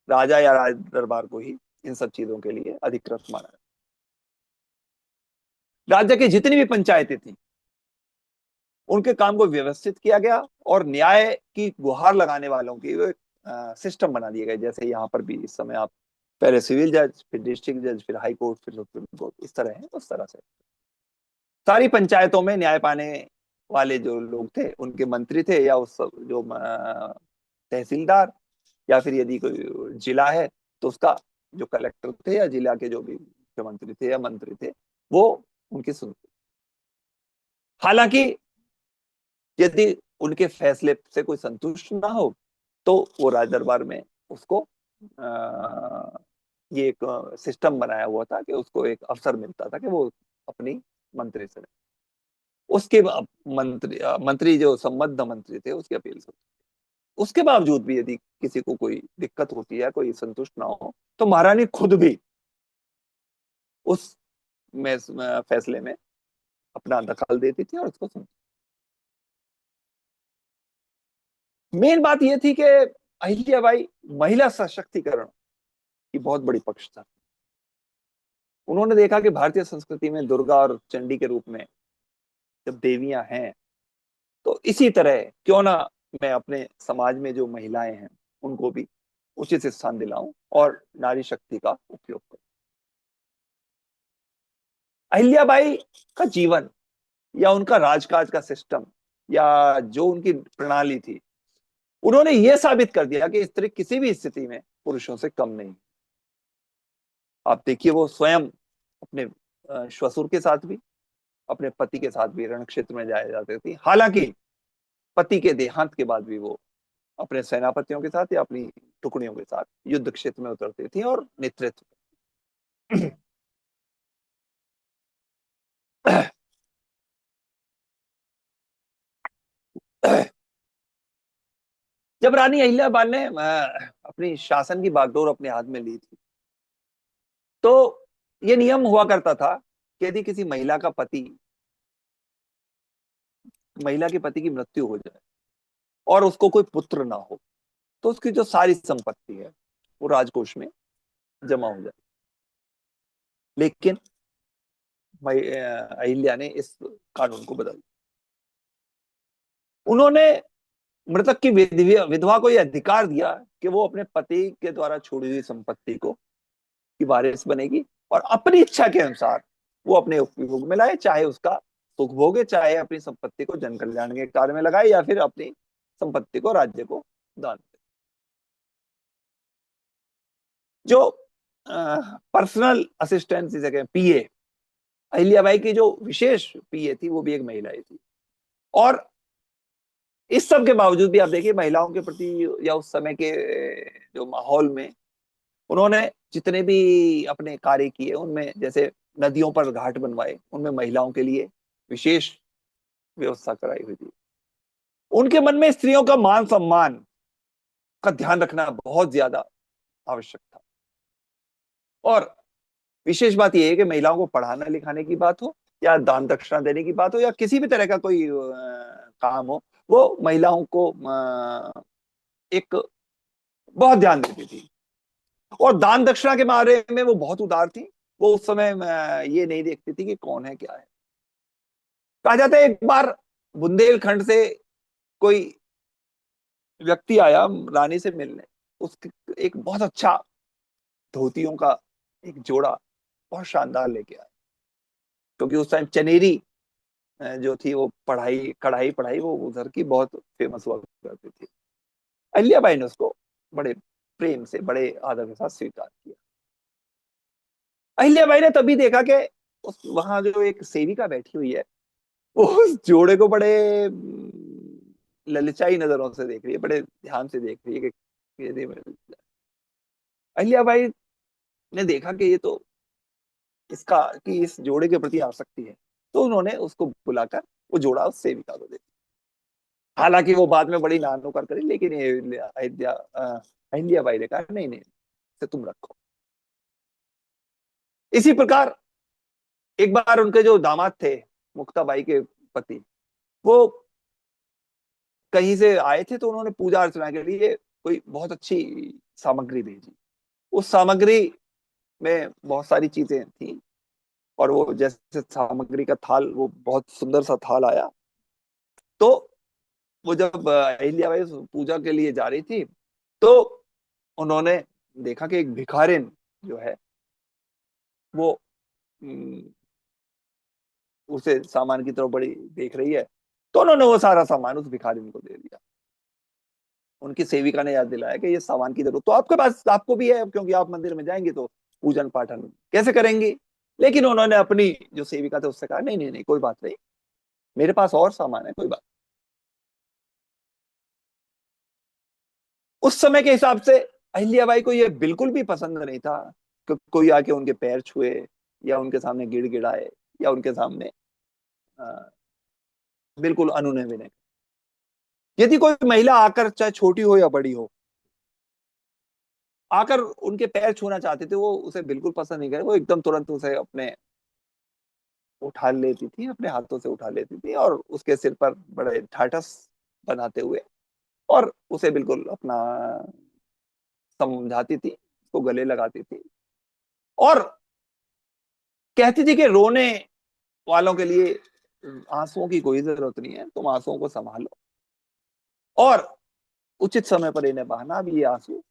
राजा या राज दरबार को ही इन सब चीजों के लिए अधिकृत माना। राज्य की जितनी भी पंचायतें थी उनके काम को व्यवस्थित किया गया और न्याय की गुहार लगाने वालों की सिस्टम बना दिए गए। जैसे यहाँ पर भी इस समय आप पहले सिविल जज, फिर डिस्ट्रिक्ट जज, फिर हाई कोर्ट, फिर सुप्रीम कोर्ट, इस तरह है। उस तरह से सारी पंचायतों में न्याय पाने वाले जो लोग थे उनके मंत्री थे या उस जो तहसीलदार, या फिर यदि कोई जिला है तो उसका जो कलेक्टर थे या जिला के जो भी मुख्यमंत्री थे या मंत्री थे वो उनकी सुनते। हालांकि यदि उनके फैसले से कोई संतुष्ट ना हो तो वो राज दरबार में उसको ये एक सिस्टम बनाया हुआ था कि उसको एक अवसर मिलता था कि वो अपनी मंत्री से उसके मंत्री जो संबद्ध मंत्री थे उसकी अपील से। उसके बावजूद भी यदि किसी को कोई दिक्कत होती है, कोई संतुष्ट ना हो, तो महारानी खुद भी उस में फैसले में अपना दखल देती थी और उसको सुनती। मेन बात यह थी कि अहिल्याबाई महिला सशक्तिकरण की बहुत बड़ी पक्ष था। उन्होंने देखा कि भारतीय संस्कृति में दुर्गा और चंडी के रूप में जब देवियां हैं तो इसी तरह क्यों ना मैं अपने समाज में जो महिलाएं हैं उनको भी उचित स्थान दिलाऊं और नारी शक्ति का उपयोग करूं। अहिल्याबाई का जीवन या उनका राजकाज का सिस्टम या जो उनकी प्रणाली थी, उन्होंने यह साबित कर दिया कि स्त्री किसी भी स्थिति में पुरुषों से कम नहीं। आप देखिए वो स्वयं अपने श्वशुर के साथ भी, अपने पति के साथ भी रण क्षेत्र में जाया जाती थी। हालांकि पति के देहांत के बाद भी वो अपने सेनापतियों के साथ या अपनी टुकड़ियों के साथ युद्ध क्षेत्र में उतरती थी और नेतृत्व। जब रानी अहिल्याबाई ने अपनी शासन की बागडोर अपने हाथ में ली थी तो ये नियम हुआ करता था कि यदि किसी महिला के पति की मृत्यु हो जाए और उसको कोई पुत्र ना हो तो उसकी जो सारी संपत्ति है वो राजकोष में जमा हो जाए। लेकिन अहिल्या ने इस कानून को बदल दिया। उन्होंने मृतक की विधवा को यह अधिकार दिया कि वो अपने पति के द्वारा छोड़ी हुई संपत्ति को की वारिस बनेगी और अपनी इच्छा के अनुसार वो अपने उपयोग में लाए, चाहे उसका सुख भोगे, चाहे अपनी संपत्ति को जन कल्याण के कार्य में लगाए या फिर अपनी संपत्ति को राज्य को दान दे। जो पर्सनल असिस्टेंट जिसे कहते हैं पीए, अहिल्याबाई की जो विशेष पीए थी वो भी एक महिला ही थी। और इस सब के बावजूद भी आप देखिए महिलाओं के प्रति या उस समय के जो माहौल में उन्होंने जितने भी अपने कार्य किए उनमें, जैसे नदियों पर घाट बनवाए, उनमें महिलाओं के लिए विशेष व्यवस्था कराई हुई थी। उनके मन में स्त्रियों का मान सम्मान का ध्यान रखना बहुत ज्यादा आवश्यक था। और विशेष बात यह है कि महिलाओं को पढ़ाना लिखाने की बात हो, या दान दक्षिणा देने की बात हो, या किसी भी तरह का कोई काम हो, वो महिलाओं को एक बहुत ध्यान देती थी। और दान दक्षिणा के बारे में वो बहुत उदार थी। वो उस समय ये नहीं देखती थी कि कौन है क्या है। कहा जाता है एक बार बुंदेलखंड से कोई व्यक्ति आया रानी से मिलने। उसके एक बहुत अच्छा धोतियों का एक जोड़ा बहुत शानदार लेके आया, क्योंकि उस टाइम चनेरी जो थी वो पढ़ाई कढ़ाई पढ़ाई वो उधर की बहुत फेमस हुआ करती थी। अहिल्याबाई ने उसको बड़े प्रेम से, बड़े आदर के साथ स्वीकार किया। अहिल्याबाई ने तभी देखा कि उस वहां जो एक सेविका बैठी हुई है, वो उस जोड़े को बड़े ललचाई नजरों से देख रही है, बड़े ध्यान से देख रही है कि अहिल्याबाई ने देखा कि ये तो इसका कि इस जोड़े के प्रति आसक्ति है। तो उन्होंने उसको बुलाकर वो जोड़ा उस सेविका को दे दिया। हालांकि वो बाद में बड़ी नानो कर करी, लेकिन अहिल्याबाई ने कहा नहीं नहीं, इसे तुम रखो। इसी प्रकार एक बार उनके जो दामाद थे, मुक्ताबाई के पति, वो कहीं से आए थे, तो उन्होंने पूजा अर्चना के लिए कोई बहुत अच्छी सामग्री भेजी। उस सामग्री में बहुत सारी चीजें थी, और वो जैसे सामग्री का थाल, वो बहुत सुंदर सा थाल आया। तो वो जब अहिल्याबाई पूजा के लिए जा रही थी, तो उन्होंने देखा कि एक भिखारिन जो है वो हम्म, उसे सामान की तरफ बड़ी देख रही है। तो उन्होंने वो सारा सामान उस भिखारिन को दे दिया। उनकी सेविका ने याद दिलाया कि ये सामान की जरूरत तो आपके पास, आपको भी है, क्योंकि आप मंदिर में जाएंगे तो पूजन पाठन कैसे करेंगे। लेकिन उन्होंने अपनी जो सेविका थे उससे कहा नहीं नहीं नहीं, कोई बात नहीं, मेरे पास और सामान है, कोई बात। उस समय के हिसाब से अहिल्याबाई को ये बिल्कुल भी पसंद नहीं था कि कोई आके उनके पैर छुए, या उनके सामने गिड़गिड़ाए, या उनके सामने अ, बिल्कुल अनुनय विनय। यदि कोई महिला आकर, चाहे छोटी हो या बड़ी हो, आकर उनके पैर छूना चाहते थे, वो उसे बिल्कुल पसंद नहीं करे। वो एकदम तुरंत उसे अपने उठा लेती थी, अपने हाथों से उठा लेती थी, और उसके सिर पर बड़े ठाठस बनाते हुए, और उसे बिल्कुल अपना समझाती थी, उसको गले लगाती थी, और कहती थी कि रोने वालों के लिए आंसुओं की कोई जरूरत नहीं है, तुम आंसुओं को संभालो, और उचित समय पर इन्हें बहाना, अब ये आंसू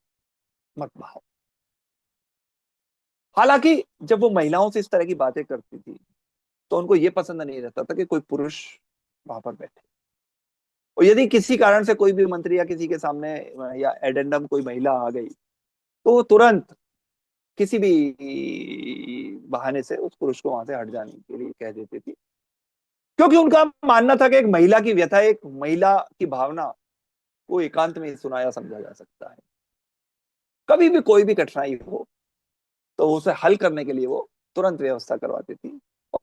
मत बहाओ। हालांकि जब वो महिलाओं से इस तरह की बातें करती थी, तो उनको ये पसंद नहीं रहता था कि कोई पुरुष वहां पर बैठे। और यदि किसी कारण से कोई भी मंत्री या किसी के सामने या एडेंडम कोई महिला आ गई, तो वो तुरंत किसी भी बहाने से उस पुरुष को वहां से हट जाने के लिए कह देती थी, क्योंकि उनका मानना था कि एक महिला की व्यथा, एक महिला की भावना को एकांत में ही सुनाया समझा जा सकता है। कभी भी कोई भी कठिनाई हो तो उसे हल करने के लिए वो तुरंत व्यवस्था करवाती थी।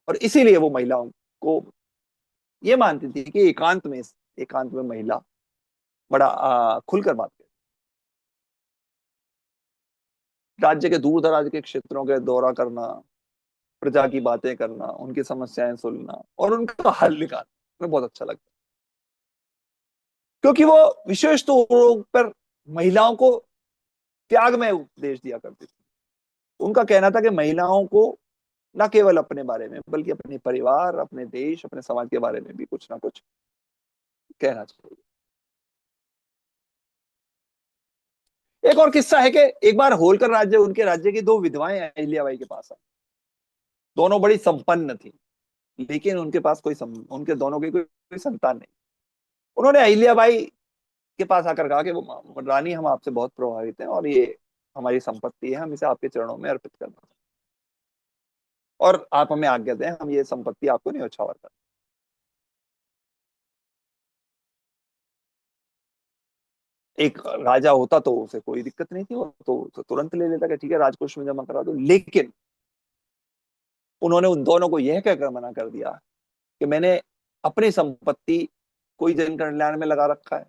और इसीलिए वो महिलाओं को ये मानती थी कि एकांत में महिला बड़ा खुलकर बात करे। राज्य के दूर दराज के क्षेत्रों के दौरा करना, प्रजा की बातें करना, उनकी समस्याएं सुनना, और उनका हल निकालना में बहुत अच्छा लगता, क्योंकि वो विशेष तौर पर महिलाओं को त्याग में उपदेश दिया करती थी। उनका कहना था कि महिलाओं को न केवल अपने बारे में, बल्कि अपने परिवार, अपने देश, अपने समाज के बारे में भी कुछ ना कुछ कहना चाहिए। एक और किस्सा है कि एक बार होलकर राज्य, उनके राज्य की दो विधवाएं अहिल्याबाई के पास आई। दोनों बड़ी संपन्न थी, लेकिन उनके पास उनके दोनों की कोई संतान नहीं। उन्होंने अहिल्याबाई के पास आकर कहा कि वो रानी, हम आपसे बहुत प्रभावित हैं, और ये हमारी संपत्ति है, हम इसे आपके चरणों में अर्पित करना चाहते हैं, और आप हमें आज्ञा दें, हम ये संपत्ति आपको न्यौछावर कर। एक राजा होता तो उसे कोई दिक्कत नहीं थी, वो तो तुरंत ले लेता कि ठीक है राजकोष में जमा करा दो। लेकिन उन्होंने उन दोनों को यह कहकर मना कर दिया कि मैंने अपनी संपत्ति कोई जन कल्याण में लगा रखा है,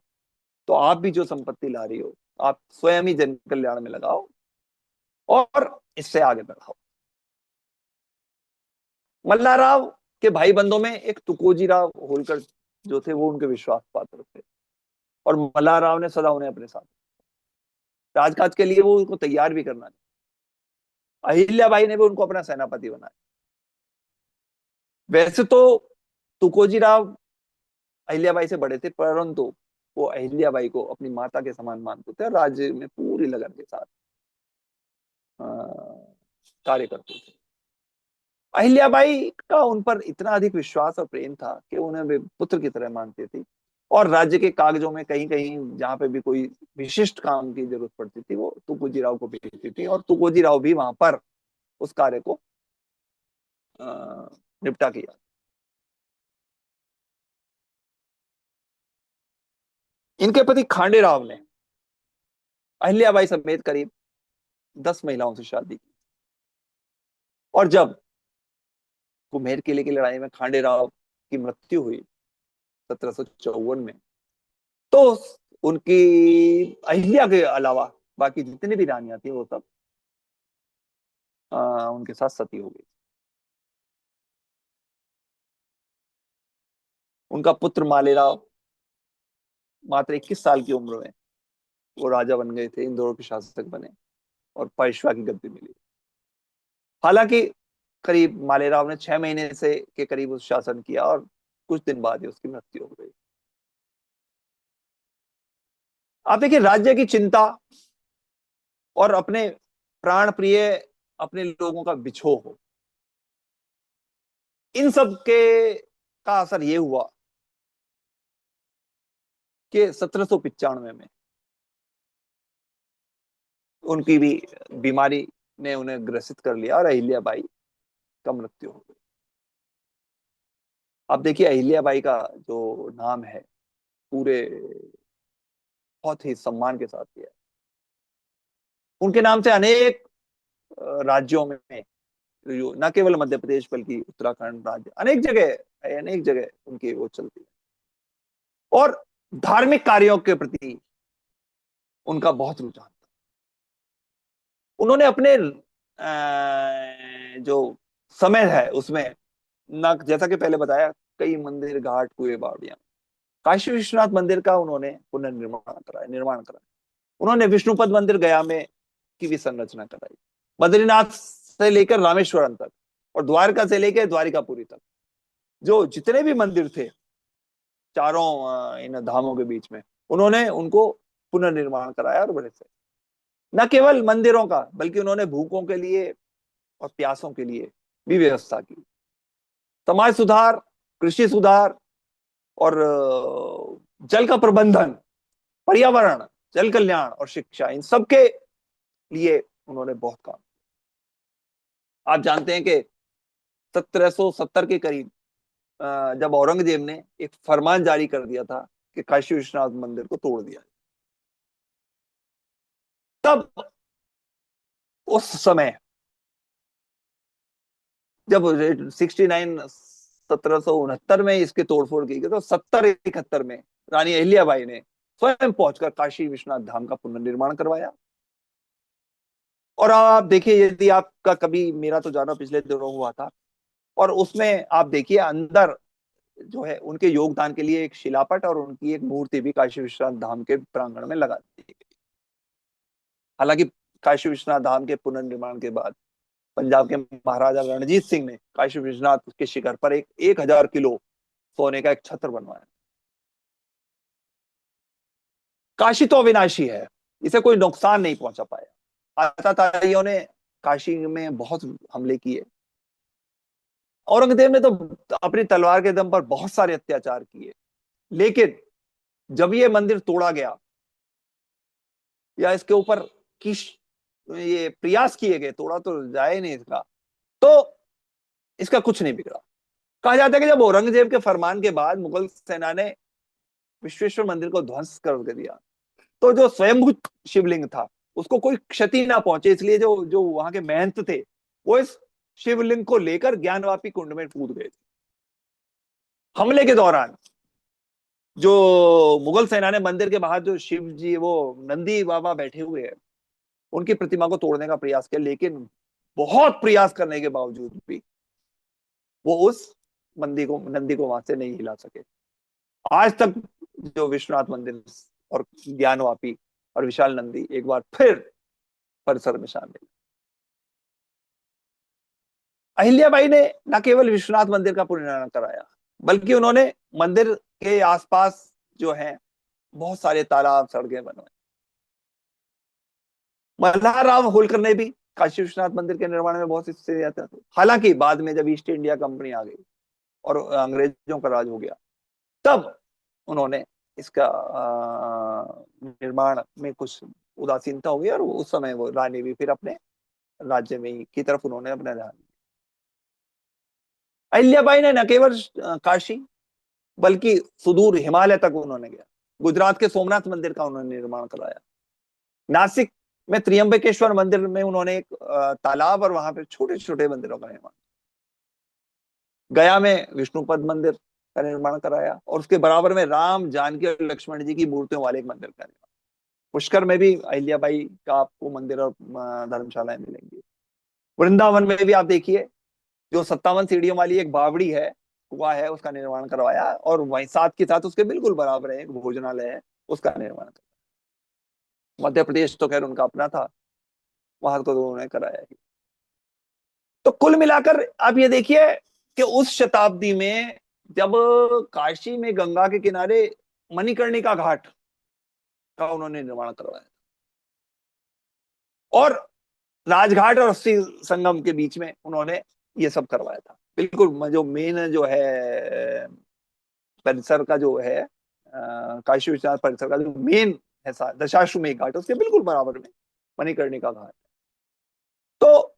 तो आप भी जो संपत्ति ला रही हो आप स्वयं ही जन कल्याण में लगाओ और इससे आगे बढ़ाओ। मल्लाराव के भाई बंधुओं में एक तुकोजी राव होलकर जो थे वो उनके विश्वास पात्र थे, और मल्लाराव ने सदा उन्हें अपने साथ राजकाज के लिए वो उनको तैयार भी करना। अहिल्याबाई ने भी उनको अपना सेनापति बनाया। वैसे तो तुकोजी राव अहिल्याबाई से बड़े थे, परंतु वो अहिल्याबाई को अपनी माता के समान मानते थे और राज्य में पूरी लगन के साथ अ, कार्य करते थे। अहिल्याबाई का उन पर इतना अधिक विश्वास और प्रेम था कि उन्हें वे पुत्र की तरह मानती थी, और राज्य के कागजों में कहीं कहीं जहां पे भी कोई विशिष्ट काम की जरूरत पड़ती थी वो तुकोजी राव को भेजती थी, और तुकोजी राव भी वहां पर उस कार्य को अ, निपटा किया। इनके पति खांडे राव ने अहिल्याबाई समेत करीब 10 महिलाओं से शादी की, और जब कुम्हेर किले की लड़ाई में खांडे राव की मृत्यु हुई 1754 में, तो उनकी अहिल्या के अलावा बाकी जितनी भी रानियां थी वो सब उनके साथ सती हो गई। उनका पुत्र मालेराव मात्र 21 साल की उम्र में वो राजा बन गए थे, इंदौर के शासक बने और पेशवा की गद्दी मिली। हालांकि करीब मालेराव ने 6 महीने से के करीब उस शासन किया और कुछ दिन बाद ही उसकी मृत्यु हो गई। आप देखिए राज्य की चिंता और अपने प्राण प्रिय अपने लोगों का बिछोह हो, इन सब के का असर ये हुआ कि 1795 में उनकी भी बीमारी ने उन्हें ग्रसित कर लिया और अहिल्याबाई का मृत्यु हो गई। अब देखिए अहिल्याबाई का जो नाम है पूरे बहुत ही सम्मान के साथ दिया। उनके नाम से अनेक राज्यों में, न केवल मध्य प्रदेश बल्कि उत्तराखंड राज्य अनेक जगह उनकी वो चलती है, और धार्मिक कार्यों के प्रति उनका बहुत रुझान था। उन्होंने अपने जो समय है उसमें न जैसा कि पहले बताया कई मंदिर घाट कुएं बावड़ियां, काशी विश्वनाथ मंदिर का उन्होंने निर्माण कराया। उन्होंने विष्णुपद मंदिर गया में की भी संरचना कराई। बद्रीनाथ से लेकर रामेश्वरम तक और द्वारका से लेकर द्वारिकापुरी तक जो जितने भी मंदिर थे चारों इन धामों के बीच में, उन्होंने उनको पुनर्निर्माण कराया और बड़े से न केवल मंदिरों का बल्कि उन्होंने भूखों के लिए और प्यासों के लिए भी व्यवस्था की। समाज सुधार, कृषि सुधार और जल का प्रबंधन, पर्यावरण, जल कल्याण और शिक्षा, इन सब के लिए उन्होंने बहुत काम। आप जानते हैं कि 1770 के करीब जब औरंगजेब ने एक फरमान जारी कर दिया था कि काशी विश्वनाथ मंदिर को तोड़ दिया, तब उस समय जब 1769 में इसके तोड़फोड़ की गई तो 70-71 में रानी अहिल्याबाई ने स्वयं पहुंचकर काशी विश्वनाथ धाम का पुनर्निर्माण करवाया। और आप देखिए यदि आपका कभी, मेरा तो जाना पिछले दिनों हुआ था, और उसमें आप देखिए अंदर जो है उनके योगदान के लिए एक शिलापट और उनकी एक मूर्ति भी काशी विश्वनाथ धाम के प्रांगण में लगा दी गई। हालांकि काशी विश्वनाथ धाम के पुनर्निर्माण के बाद पंजाब के महाराजा रणजीत सिंह ने काशी विश्वनाथ के शिखर पर 1000 किलो सोने का एक छत्र बनवाया। काशी तो अविनाशी है, इसे कोई नुकसान नहीं पहुंचा पाया। आताताइयों ने काशी में बहुत हमले किए, औरंगजेब ने तो अपनी तलवार के दम पर बहुत सारे अत्याचार किए, लेकिन जब ये मंदिर तोड़ा गया या इसके ऊपर किस ये प्रयास किए गए, तोड़ा तो जाए नहीं इसका, तो इसका कुछ नहीं बिगड़ा। कहा जाता है कि जब औरंगजेब के फरमान के बाद मुगल सेना ने विश्वेश्वर मंदिर को ध्वंस कर दिया, तो जो स्वयंभू शिवलिंग था उसको कोई क्षति ना पहुंचे, इसलिए जो जो वहां के महंत थे वो इस शिवलिंग को लेकर ज्ञानवापी कुंड में कूद गए थे। हमले के दौरान जो मुगल सेना ने मंदिर के बाहर जो शिव जी वो नंदी बाबा बैठे हुए हैं उनकी प्रतिमा को तोड़ने का प्रयास किया, लेकिन बहुत प्रयास करने के बावजूद भी वो उस नंदी को वहां से नहीं हिला सके। आज तक जो विश्वनाथ मंदिर और ज्ञानवापी और विशाल नंदी एक बार फिर परिसर में शामिल। अहिल्याबाई ने न केवल विश्वनाथ मंदिर का पुनर्निर्माण कराया बल्कि उन्होंने मंदिर के आसपास जो है बहुत सारे तालाब सड़कें बनवाई। मल्हारराव होलकर ने भी काशी विश्वनाथ मंदिर के निर्माण में बहुत हिस्से लिया था। हालांकि बाद में जब ईस्ट इंडिया कंपनी आ गई और अंग्रेजों का राज हो गया तब उन्होंने इसका निर्माण में कुछ उदासीनता हो गई और उस समय वो रानी भी फिर अपने राज्य में की तरफ उन्होंने अपना ध्यान। अहिल्याबाई ने न केवल काशी बल्कि सुदूर हिमालय तक उन्होंने गया। गुजरात के सोमनाथ मंदिर का उन्होंने निर्माण कराया। नासिक में त्रियंबकेश्वर मंदिर में उन्होंने एक तालाब और वहां पे छोटे छोटे मंदिरों का निर्माण। गया में विष्णुपद मंदिर का निर्माण कराया और उसके बराबर में राम जानकी और लक्ष्मण जी की मूर्तियों वाले एक मंदिर का निर्माण। पुष्कर में भी अहिल्याबाई का आपको मंदिर और धर्मशालाएं मिलेंगी। वृंदावन में भी आप देखिए जो 57 सीढ़ियों वाली एक बावड़ी है कुआ है उसका निर्माण करवाया और वहीं साथ के साथ उसके बिल्कुल बराबर है एक भोजनालय है उसका निर्माण करवाया। मध्य प्रदेश तो खैर उनका अपना था, वहां तो उन्होंने कराया ही। तो कुल मिलाकर आप ये देखिए कि उस शताब्दी में जब काशी में गंगा के किनारे मणिकर्णिका घाट का उन्होंने निर्माण करवाया और राजघाट और अस्सी संगम के बीच में उन्होंने ये सब करवाया था। बिल्कुल जो मेन जो है परिसर का जो है काशी विश्वनाथ परिसर का जो मेन है दशाश्वमेध घाट उसके बिल्कुल बराबर में मणिकर्णिका घाट। तो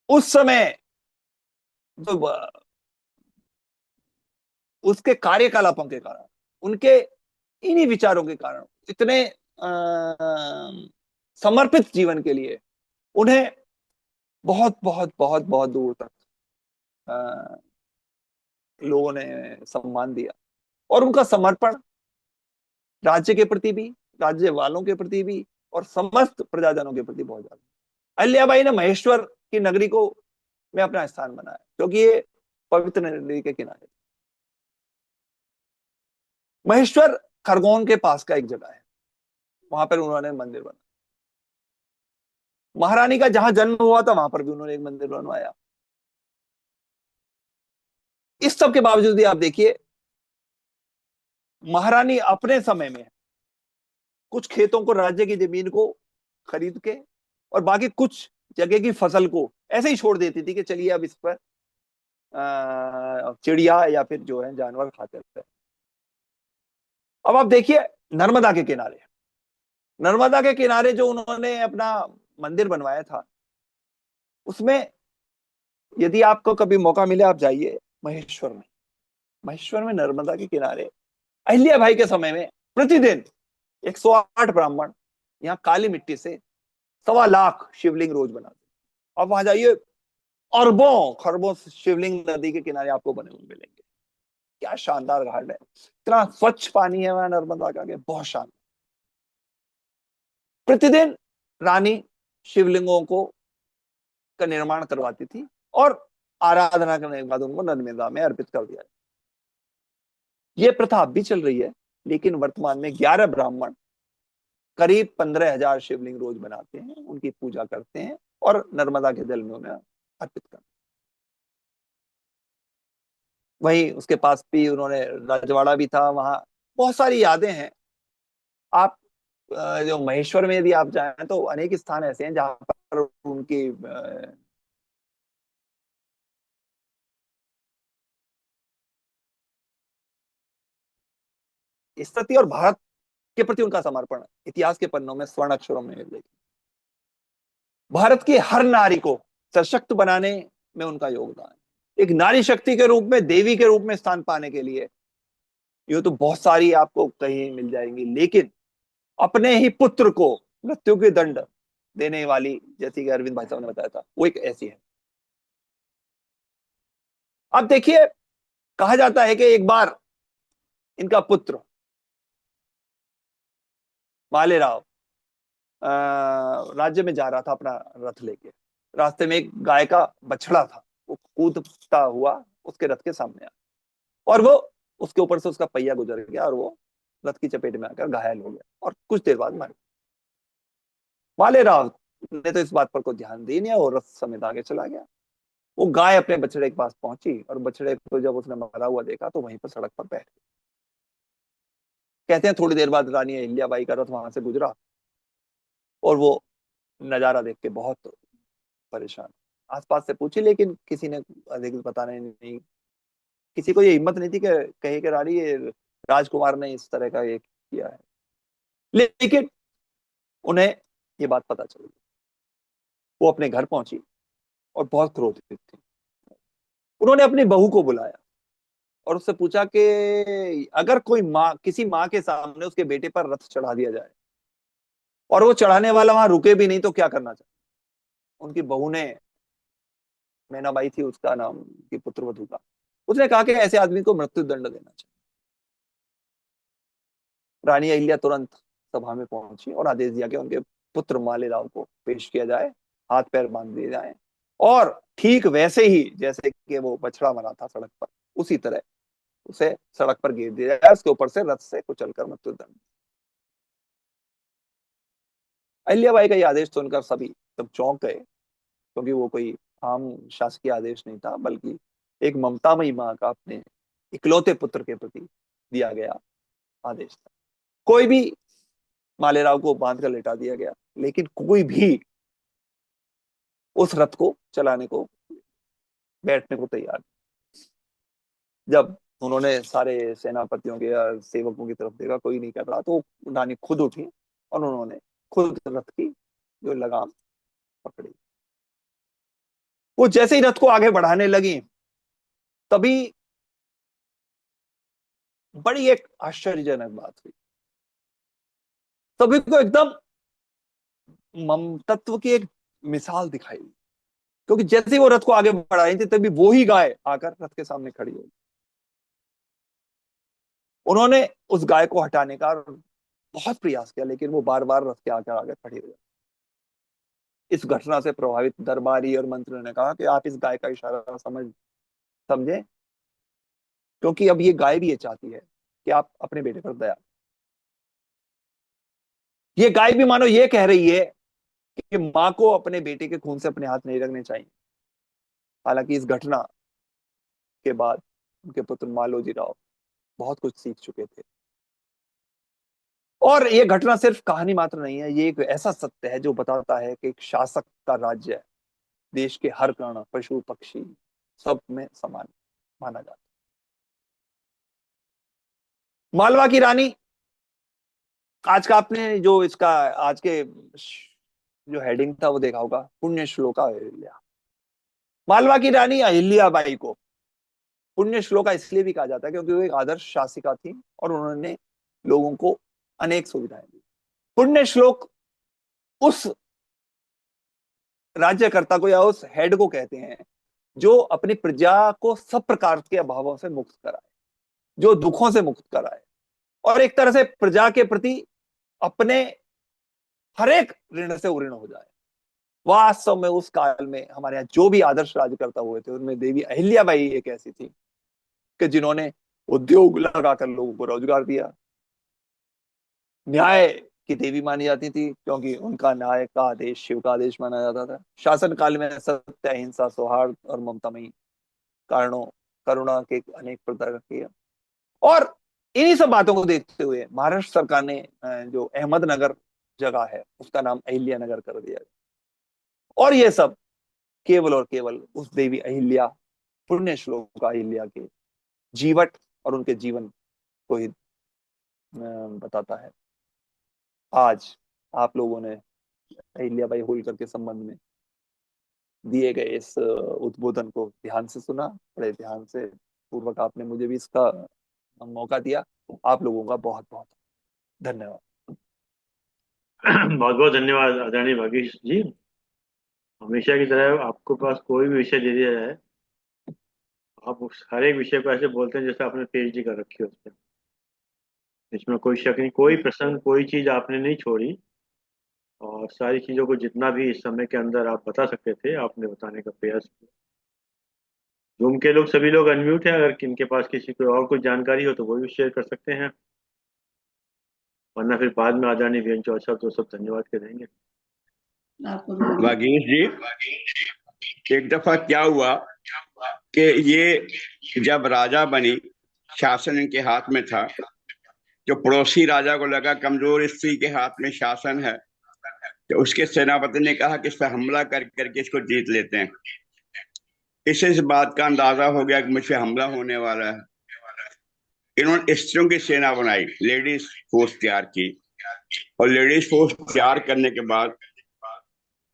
उस समय जो उसके कार्यकलापों के कारण उनके इन्हीं विचारों के कारण इतने समर्पित जीवन के लिए उन्हें बहुत बहुत बहुत बहुत दूर तक लोगों ने सम्मान दिया और उनका समर्पण राज्य के प्रति भी, राज्य वालों के प्रति भी और समस्त प्रजाजनों के प्रति बहुत ज्यादा। अहिल्याबाई ने महेश्वर की नगरी को में अपना स्थान बनाया क्योंकि ये पवित्र नदी के किनारे। महेश्वर खरगोन के पास का एक जगह है, वहां पर उन्होंने मंदिर बनाया। महारानी का जहां जन्म हुआ था वहां पर भी उन्होंने एक मंदिर बनवाया। इस सब के बावजूद भी आप देखिए महारानी अपने समय में कुछ खेतों को, राज्य की जमीन को खरीद के और बाकी कुछ जगह की फसल को ऐसे ही छोड़ देती थी कि चलिए अब इस पर चिड़िया या फिर जो है जानवर खाते रहते। अब आप देखिए नर्मदा के किनारे जो उन्होंने अपना मंदिर बनवाया था उसमें यदि आपको कभी मौका मिले आप जाइए महेश्वर में नर्मदा के किनारे अहिल्या भाई के समय में प्रतिदिन 108 ब्राह्मण यहाँ काली मिट्टी से 1.25 लाख शिवलिंग रोज बनाते। अब वहां जाइए अरबों खरबों शिवलिंग नदी के किनारे आपको बने हुए मिलेंगे। क्या शानदार घाट है, इतना स्वच्छ पानी है वहां नर्मदा का, बहुत शानदार। प्रतिदिन रानी शिवलिंगों को का निर्माण करवाती थी और आराधना करने के बाद उनको नर्मदा में अर्पित कर दिया। ये प्रथा अब भी चल रही है, लेकिन वर्तमान में 11 ब्राह्मण करीब 15,000 शिवलिंग रोज बनाते हैं, उनकी पूजा करते हैं और नर्मदा के जल में उन्हें अर्पित करते हैं। वहीं उसके पास भी उन्होंने राजवाड़ा भी था, वहां बहुत सारी यादें हैं। आप जो महेश्वर में यदि आप जाएं तो अनेक स्थान ऐसे हैं जहां पर उनकी स्थिति और भारत के प्रति उनका समर्पण इतिहास के पन्नों में स्वर्ण अक्षरों में मिलेगी। भारत की हर नारी को सशक्त बनाने में उनका योगदान, एक नारी शक्ति के रूप में, देवी के रूप में स्थान पाने के लिए ये तो बहुत सारी आपको कहीं मिल जाएंगी, लेकिन अपने ही पुत्र को मृत्यु के दंड देने वाली, जैसी कि अरविंद भाई साहब ने बताया था, वो एक ऐसी है। अब देखिए, कहा जाता है कि एक बार इनका पुत्र मालेराव राज्य में जा रहा था अपना रथ लेके। रास्ते में एक गाय का बछड़ा था, वो कूदता हुआ उसके रथ के सामने आया, और वो उसके ऊपर से उसका पहिया गुजर गया और वो रथ की चपेट में आकर घायल हो गया और कुछ देर बाद मर गया। मालेराव ने तो इस बात पर कोई ध्यान दी नहीं और रथ समेत आगे चला गया। वो गाय अपने बछड़े के पास पहुंची और बछड़े को जब उसने मरा हुआ देखा तो वहीं पर सड़क पर बैठ गया। कहते हैं थोड़ी देर बाद रानी अहिल्याबाई का रथ वहां से गुजरा और वो नजारा देख के बहुत परेशान, आसपास से पूछी लेकिन किसी ने अधिक बताने नहीं, किसी को ये हिम्मत नहीं थी कि कहे कि रानी ये राजकुमार ने इस तरह का ये किया है। लेकिन उन्हें ये बात पता चल गई। वो अपने घर पहुंची और बहुत क्रोधित थी। उन्होंने अपनी बहू को बुलाया और उससे पूछा कि अगर कोई माँ, किसी माँ के सामने उसके बेटे पर रथ चढ़ा दिया जाए और वो चढ़ाने वाला वहां रुके भी नहीं तो क्या करना चाहिए। उनकी बहू ने, मैनाबाई थी उसका नाम, की पुत्रवधू का, उसने कहा कि ऐसे आदमी को मृत्यु दंड देना चाहिए। रानी अहिल्या तुरंत सभा में पहुंची और आदेश दिया कि उनके पुत्र मालेराव को पेश किया जाए, हाथ पैर बांध दिए जाए और ठीक वैसे ही जैसे कि वो बछड़ा मरा था सड़क पर, उसी तरह उसे सड़क पर गिर दिया जाए, उसके ऊपर से रथ से कुचलकर मृत्यु दंड। अहिल्याबाई का यह आदेश सुनकर सभी सब चौंक गए, क्योंकि वो कोई आम शासकीय आदेश नहीं था, बल्कि एक ममतामयी माँ का अपने इकलौते पुत्र के प्रति दिया गया आदेश था। कोई भी, मालेराव को बांध कर लेटा दिया गया, लेकिन कोई भी उस रथ को चलाने को, बैठने को तैयार नहीं। जब उन्होंने सारे सेनापतियों के या सेवकों की तरफ देखा, कोई नहीं कर रहा, तो रानी खुद उठी और उन्होंने खुद रथ की जो लगाम पकड़ी। वो जैसे ही रथ को आगे बढ़ाने लगी, तभी बड़ी एक आश्चर्यजनक बात हुई। सभी को एकदम ममतत्व की एक मिसाल दिखाई दी, क्योंकि जैसे ही वो रथ को आगे बढ़ा रही थी तभी वो ही गाय आकर रथ के सामने खड़ी हो गई। उन्होंने उस गाय को हटाने का बहुत प्रयास किया, लेकिन वो बार बार रथ के आकर आगे खड़ी हो गई। इस घटना से प्रभावित दरबारी और मंत्री ने कहा कि आप इस गाय का इशारा समझे, क्योंकि अब ये गाय भी ये चाहती है कि आप अपने बेटे पर दया। ये गाय भी मानो ये कह रही है कि माँ को अपने बेटे के खून से अपने हाथ नहीं रखने चाहिए। हालांकि इस घटना के बाद उनके पुत्र मालोजी राव बहुत कुछ सीख चुके थे, और ये घटना सिर्फ कहानी मात्र नहीं है, ये एक ऐसा सत्य है जो बताता है कि एक शासक का राज्य देश के हर प्राण, पशु पक्षी, सब में समान माना जाता है। मालवा की रानी, आज का आपने जो इसका आज के जो हेडिंग था वो देखा होगा, पुण्य श्लोका अहिल्या। मालवा की रानी अहिल्याबाई को पुण्य श्लोका इसलिए भी कहा जाता है क्योंकि वो एक आदर्श शासिका थी और उन्होंने लोगों को अनेक सुविधाएं दी। पुण्य श्लोक उस राज्यकर्ता को या उस हेड को कहते हैं जो अपनी प्रजा को सब प्रकार के अभावों से मुक्त कराए, जो दुखों से मुक्त कराए, और एक तरह से प्रजा के प्रति अपने हर एक ऋण से उऋण हो जाए। वास्तव में उस काल में हमारे यहाँ जो भी आदर्श राज्यकर्ता हुए थे, उनमें देवी अहिल्याबाई एक ऐसी थी कि जिन्होंने उद्योग लगाकर लोगों को रोजगार दिया। न्याय की देवी मानी जाती थी क्योंकि उनका न्याय का आदेश शिव का आदेश माना जाता था। शासन काल में सत्य, अहिंसा, सौहार्द और ममतामयी कारणों, करुणा के अनेक प्रकार किए। और इन्हीं सब बातों को देखते हुए महाराष्ट्र सरकार ने जो अहमदनगर जगह है उसका नाम अहिल्या नगर कर दिया। और ये सब केवल और केवल उस देवी अहिल्या, पुण्य श्लोक अहिल्या के जीवट और उनके जीवन को ही बताता है। आज आप लोगों ने अहिल्याबाई होलकर के संबंध में दिए गए इस उद्बोधन को ध्यान से सुना, बड़े ध्यान से पूर्वक आपने मुझे भी इसका मौका दिया। आप लोगों का बहुत बहुत धन्यवाद। बहुत बहुत धन्यवाद आदरणीय भागीश जी। हमेशा की तरह आपको पास कोई भी विषय दे दिया जाए, आप हर एक विषय को ऐसे बोलते हैं जैसे आपने पीएचडी कर रखी है उस पर। इसमें कोई शक नहीं, कोई प्रसंग, कोई चीज आपने नहीं छोड़ी। और सारी चीजों को जितना भी इस समय के अंदर आप बता सकते थे आपने बताने का प्रयास किया। रूम के लोग सभी लोग अनम्यूट हैं, अगर किनके पास किसी को और कुछ जानकारी हो तो वो भी शेयर कर सकते हैं, वरना फिर बाद में आदरणीय वीएन चौधरी साहब तो सब धन्यवाद के देंगे। वागीश जी, एक दफा क्या हुआ कि ये जब राजा बनी, शासन इनके हाथ में था, जो पड़ोसी राजा को लगा कमजोर स्त्री के हाथ में शासन है, तो उसके सेनापति ने कहा कि इस पर हमला कर करके इसको जीत लेते हैं। इसे इस बात का अंदाजा हो गया कि मुझे हमला होने वाला है। इन्होंने स्त्रियों की सेना बनाई, लेडीज फोर्स तैयार की, और लेडीज फोर्स तैयार करने के बाद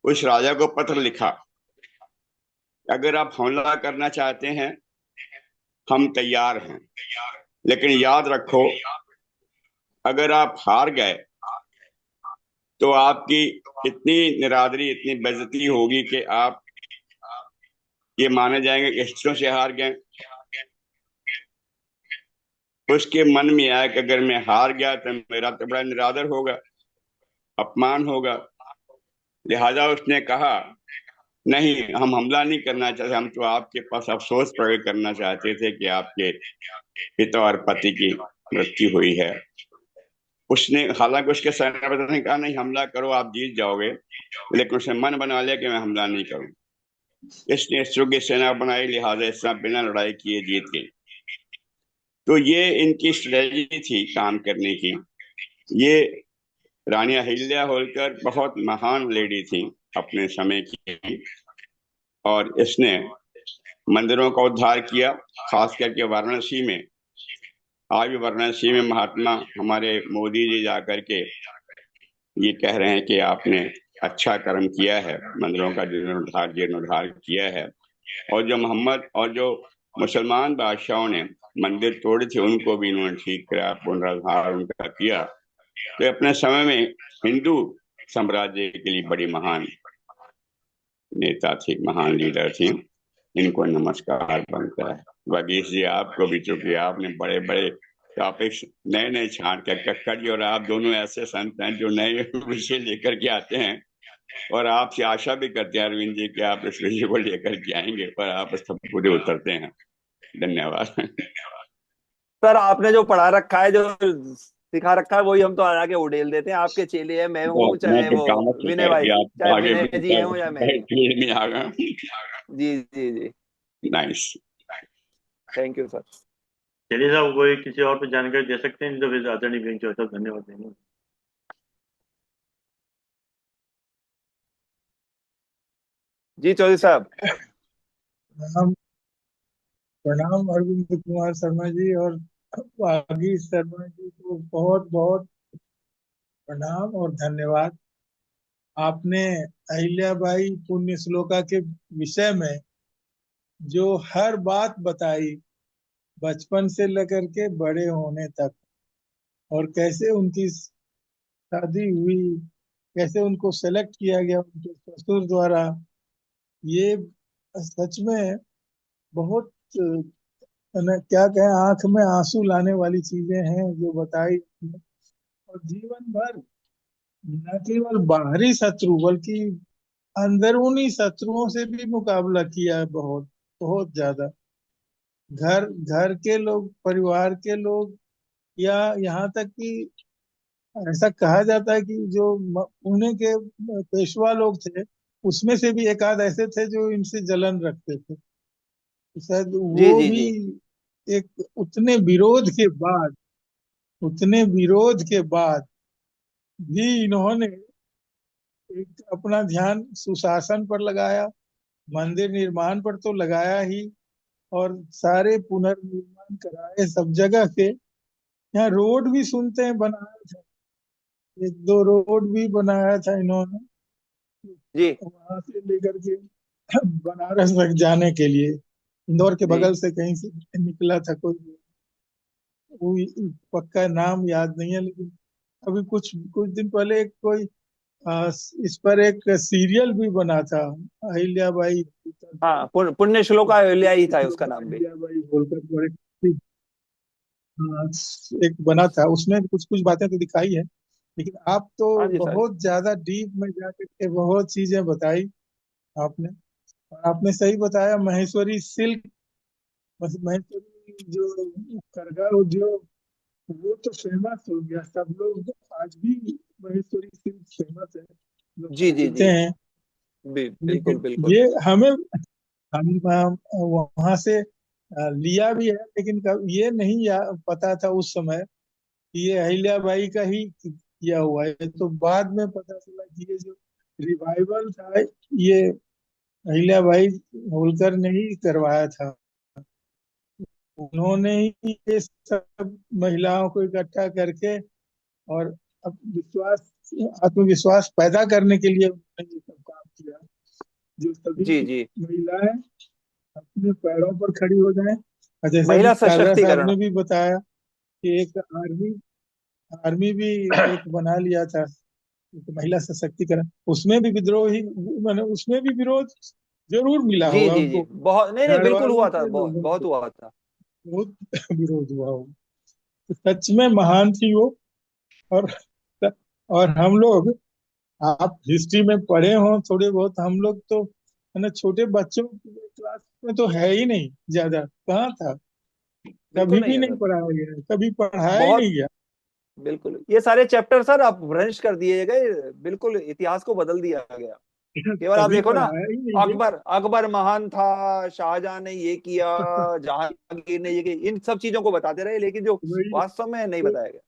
उस राजा को पत्र लिखा, अगर आप हमला करना चाहते हैं हम तैयार हैं, लेकिन याद रखो अगर आप हार गए तो आपकी इतनी निरादरी, इतनी बेइज्जती होगी कि आप ये माने जाएंगे कि स्त्रियों से हार गए। उसके मन में आया कि अगर मैं हार गया तो मेरा तो बड़ा निरादर होगा, अपमान होगा। लिहाजा उसने कहा नहीं, हम हमला नहीं करना चाहते, हम तो आपके पास अफसोस प्रकट करना चाहते थे कि आपके पिता और पति की मृत्यु हुई है। उसने, हालांकि उसके सेनापति ने कहा नहीं हमला करो, आप जीत जाओगे, लेकिन उसने मन बना लिया कि मैं हमला नहीं करूं। इसने स्त्रियों की सेना बनाई, लिहाजा इस तरह बिना लड़ाई किए जीत गई। तो ये इनकी स्ट्रेटजी थी काम करने की। ये रानी अहिल्या होलकर बहुत महान लेडी थी अपने समय की, और इसने मंदिरों का उद्धार किया, खास करके वाराणसी में। आज भी वाराणसी में महात्मा हमारे मोदी जी जाकर के ये कह रहे हैं कि आपने अच्छा कर्म किया है, मंदिरों का जीर्णोद्धार किया है। और जो मोहम्मद और जो मुसलमान बादशाहों ने मंदिर तोड़े थे उनको भी इन्होंने ठीक करा, पुनरुद्धार उनका किया। तो अपने समय में हिंदू साम्राज्य के लिए बड़ी महान नेता थी, महान लीडर थी। इनको नमस्कार बनता है। वागीश जी, आपको भी, चूंकि आपने बड़े बड़े टॉपिक्स नए नए छांट कर, कक्कड़ जी और आप दोनों ऐसे संत हैं जो नए विषय लेकर के आते हैं, और आपसे आशा भी करते हैं अरविंद जी कि आप इस विषय को लेकर के आएंगे, पर आप इस सब पूरे उतरते हैं। धन्यवाद। सर, आपने जो पढ़ा रखा है, जो सिखा रखा है, वही हम तो आगे उड़ेल देते हैं। आपके चेले हैं, मैं तो हूँ, मैं चाहे तो वो काम विनय भाई, कि आप चाहे आगे विनय जी हैं हो या मैं हूँ। फील्ड में आ गए। जी जी जी। नाइस। Thank you sir. चलिए साहब, कोई किसी और पे जानकारी दे सकते हैं, नहीं तो फिर आदरणीय वीएन चौधरी साहब धन्यवाद देंगे। जी चौधरी साहब। प्रणाम। प्रणाम अरविंद कुमार शर्मा जी और वागीश शर्मा जी को बहुत बहुत प्रणाम और धन्यवाद। आपने अहिल्याबाई पुण्य श्लोका के विषय में जो हर बात बताई, बचपन से लेकर के बड़े होने तक, और कैसे उनकी शादी हुई, कैसे उनको सेलेक्ट किया गया उनके ससुर द्वारा, ये सच में बहुत क्या कहें, आंख में आंसू लाने वाली चीजें हैं जो बताई। और जीवन भर न केवल बाहरी शत्रु बल्कि अंदरूनी शत्रुओं से भी मुकाबला किया है, बहुत बहुत ज्यादा। घर घर के लोग, परिवार के लोग, या यहाँ तक कि ऐसा कहा जाता है कि जो पुणे के पेशवा लोग थे, उसमें से भी एक आध ऐसे थे जो इनसे जलन रखते थे। तो शायद जी वो जी भी जी। एक, उतने विरोध के बाद भी इन्होंने एक अपना ध्यान सुशासन पर लगाया, मंदिर निर्माण पर तो लगाया ही, और सारे पुनर्निर्माण कराए सब जगह के। यहाँ रोड भी सुनते हैं बनाया था, एक दो रोड भी बनाया था इन्होंने, जी वहां से लेकर के बनारस तक जाने के लिए। इंदौर के जी बगल से कहीं से निकला था कोई, वो पक्का नाम याद नहीं है, लेकिन अभी कुछ कुछ दिन पहले कोई इस पर एक सीरियल भी बना था, अहिल्याबाई हाँ, पुण्य श्लोका अहिल्या ही था उसका नाम भी। अहिल्याबाई होलकर पर हाँ, एक बना था, उसमें कुछ कुछ बातें तो दिखाई है, लेकिन आप तो हाँ जी सर। बहुत ज्यादा डीप में जाकर के बहुत चीजें बताई आपने। और आपने सही बताया, महेश्वरी सिल्क, महेश्वरी जो करगा उद्योग, वो तो फेमस हो गया, सब लोग आज भी महेश्वरी सिल्क फेमस है, लोग जी जी खरीदते जी। हैं। बिल्कुल लेकिन बिल्कुल। ये हमें, हम वहां से लिया भी है, लेकिन ये नहीं पता था उस समय कि ये अहिल्याबाई का ही किया हुआ है। तो बाद में पता चला कि ये जो रिवाइवल था, ये अहिल्याबाई होलकर ने ही करवाया था। उन्होंने ही ये सब महिलाओं को इकट्ठा करके और अब विश्वास, आत्मविश्वास पैदा करने के लिए उन्होंने ये सब काम किया, जो सभी जी जी। महिलाएं अपने पैरों पर खड़ी हो जाएं। और जैसा कि महिला कादरा साहब सशक्तिकरण। ने भी बताया कि एक आर्मी आर्मी भी एक बना लिया था, एक महिला सशक्तिकरण, उसमें भी विद्रोही, मैंने उसमें भी विरोध जरूर मिला जी होगा जी जी, उनको, बहुत, नहीं नहीं, बिल्कुल झाड़वाड़ों हुआ था, के बहुत लोगों बहुत को हुआ था। बहुत विरोध हुआ होगा। तो सच में महान थी वो। और हम लोग, आप हिस्ट्री में पढ़े हो थोड़े बहुत, हम लोग तो है ना, छोटे बच्चों की क्लास में तो है ही नहीं, ज्यादा कहाँ था, बिल्कुल कभी नहीं भी है नहीं सर। पढ़ाया गया, कभी पढ़ाया ही बहुत, नहीं गया। बिल्कुल ये सारे चैप्टर सर आप भ्रंश कर दिए गए, बिल्कुल इतिहास को बदल दिया गया। केवल आप कभी देखो ना, पढ़ाया ही नहीं गया। अकबर अकबर महान था, शाहजहां ने ये किया, जहांगीर ने ये किया, इन सब चीजों को बताते रहे, लेकिन जो वही वास्तव में नहीं वो बताया गया।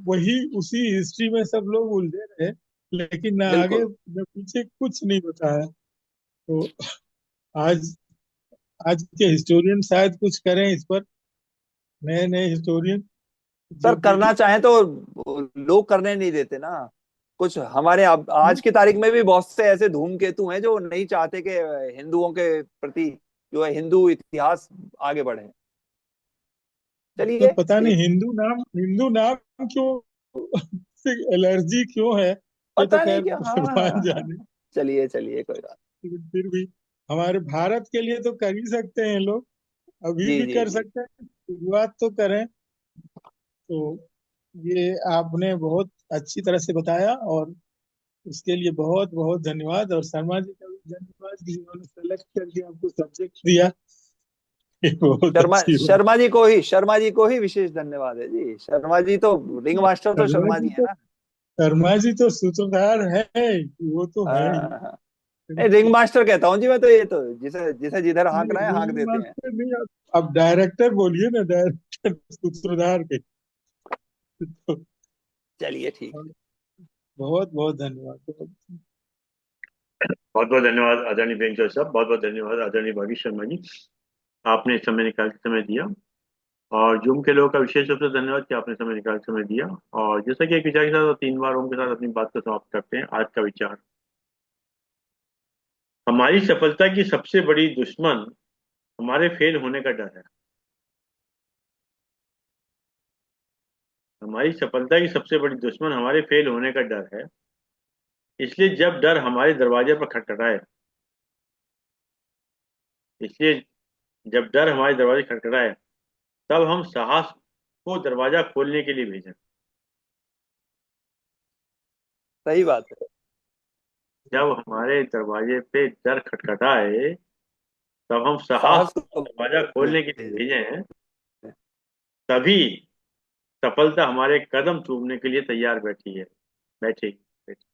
वही उसी हिस्ट्री में सब लोग उलझे रहे, लेकिन ना आगे बिल्कुल। न पीछे कुछ नहीं बताया। तो आज आज के हिस्टोरियन शायद कुछ करें इस पर, नए नए हिस्टोरियन सर जो भी। करना चाहे तो लोग करने नहीं देते ना कुछ। हमारे आज की तारीख में भी बहुत से ऐसे धूमकेतु हैं जो नहीं चाहते कि हिंदुओं के प्रति जो है हिंदू इतिहास आगे बढ़े। चलिए मतलब पता नहीं एक, हिंदू नाम क्यों से एलर्जी क्यों है, ये तो पता नहीं खैर क्या, हाँ भगवान हाँ हाँ। जाने। चलिए चलिए, कोई बात। लेकिन फिर भी हमारे भारत के लिए तो कर ही सकते हैं लोग, अभी जी भी जी कर जी। सकते हैं, शुरुआत तो करें। तो ये आपने बहुत अच्छी तरह से बताया, और उसके लिए बहुत बहुत धन्यवाद। और शर्मा जी का भी धन्यवाद कि उन्होंने सेलेक्ट करके आपको सब्जेक्ट दिया, ये बहुत अच्छी बात। शर्मा जी को ही विशेष धन्यवाद है जी। शर्मा जी तो, रिंग मास्टर तो शर्मा शर्मा जी जी है तो ना। शर्मा जी तो सूत्रधार है, वो तो है ही। हाँ हाँ। नहीं, रिंग मास्टर कहता हूँ जी मैं तो, ये तो जिसे जिसे जिधर हाँक नहीं, रहे हैं हाँक रिंग देते हैं। मास्टर नहीं, अब डायरेक्टर बोलिए ना, डायरेक्टर सूत्रधार के। तो चलिए ठीक है। बहुत बहुत धन्यवाद। बहुत बहुत धन्यवाद आदरणीय बेंचर साहब, बहुत बहुत धन्यवाद आदरणीय भागीश शर्मा जी, आपने समय निकाल के समय दिया। और जूम के लोगों का विशेष रूप से धन्यवाद कि आपने समय निकाल के समय दिया। और जैसा कि एक विचार के साथ और 3 बार ओम के साथ अपनी बात को समाप्त करते हैं। आज का विचार, हमारी सफलता की सबसे बड़ी दुश्मन हमारे फेल होने का डर है। हमारी सफलता की सबसे बड़ी दुश्मन हमारे फेल होने का डर है। इसलिए जब डर हमारे दरवाजे पर खटखटाए इसलिए जब डर हमारे दरवाजे खटखटाए, तब हम साहस को दरवाजा खोलने के लिए भेजें। सही बात है। जब हमारे दरवाजे पे डर खटखटाए, तब हम साहस साहस को को दरवाजा खोलने के लिए भेजे। भेजें। तभी सफलता हमारे कदम चूमने के लिए तैयार बैठी है, बैठी बैठी।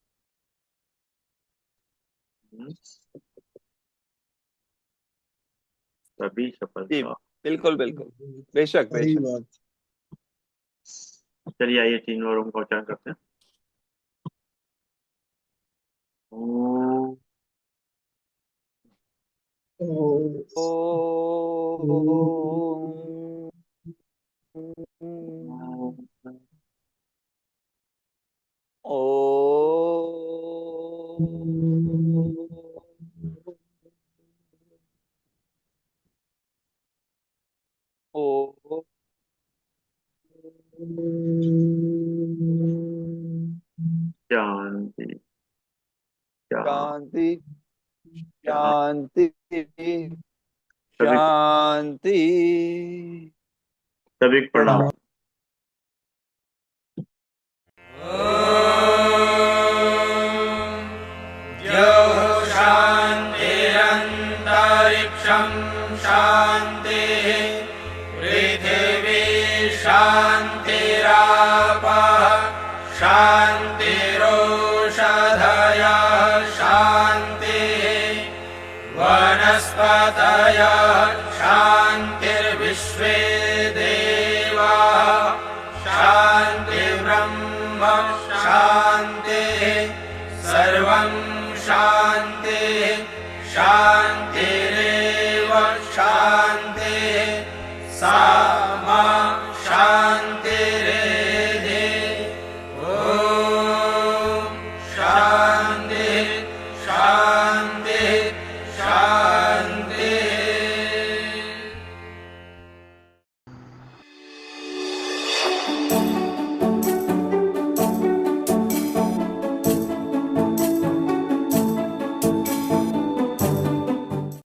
हम्म, तभी जी, सफलता। बिल्कुल बिल्कुल। बेशक सही बेशक। बात। चलिए आइए 3 बार का उच्चारण करते हैं। ओम। तो, ओ ओ ओ शांति। शांति शांति सभी शांति। सभी को प्रणाम। शान्तिरन्तरिक्षं शान्तिः पृथिवी शान्तिरापः शान्तिरोषधयः शान्तिः वनस्पतयः शान्तिर्विश्वे देवाः शान्तिर्ब्रह्म शान्तिः सर्वं शान्तिः।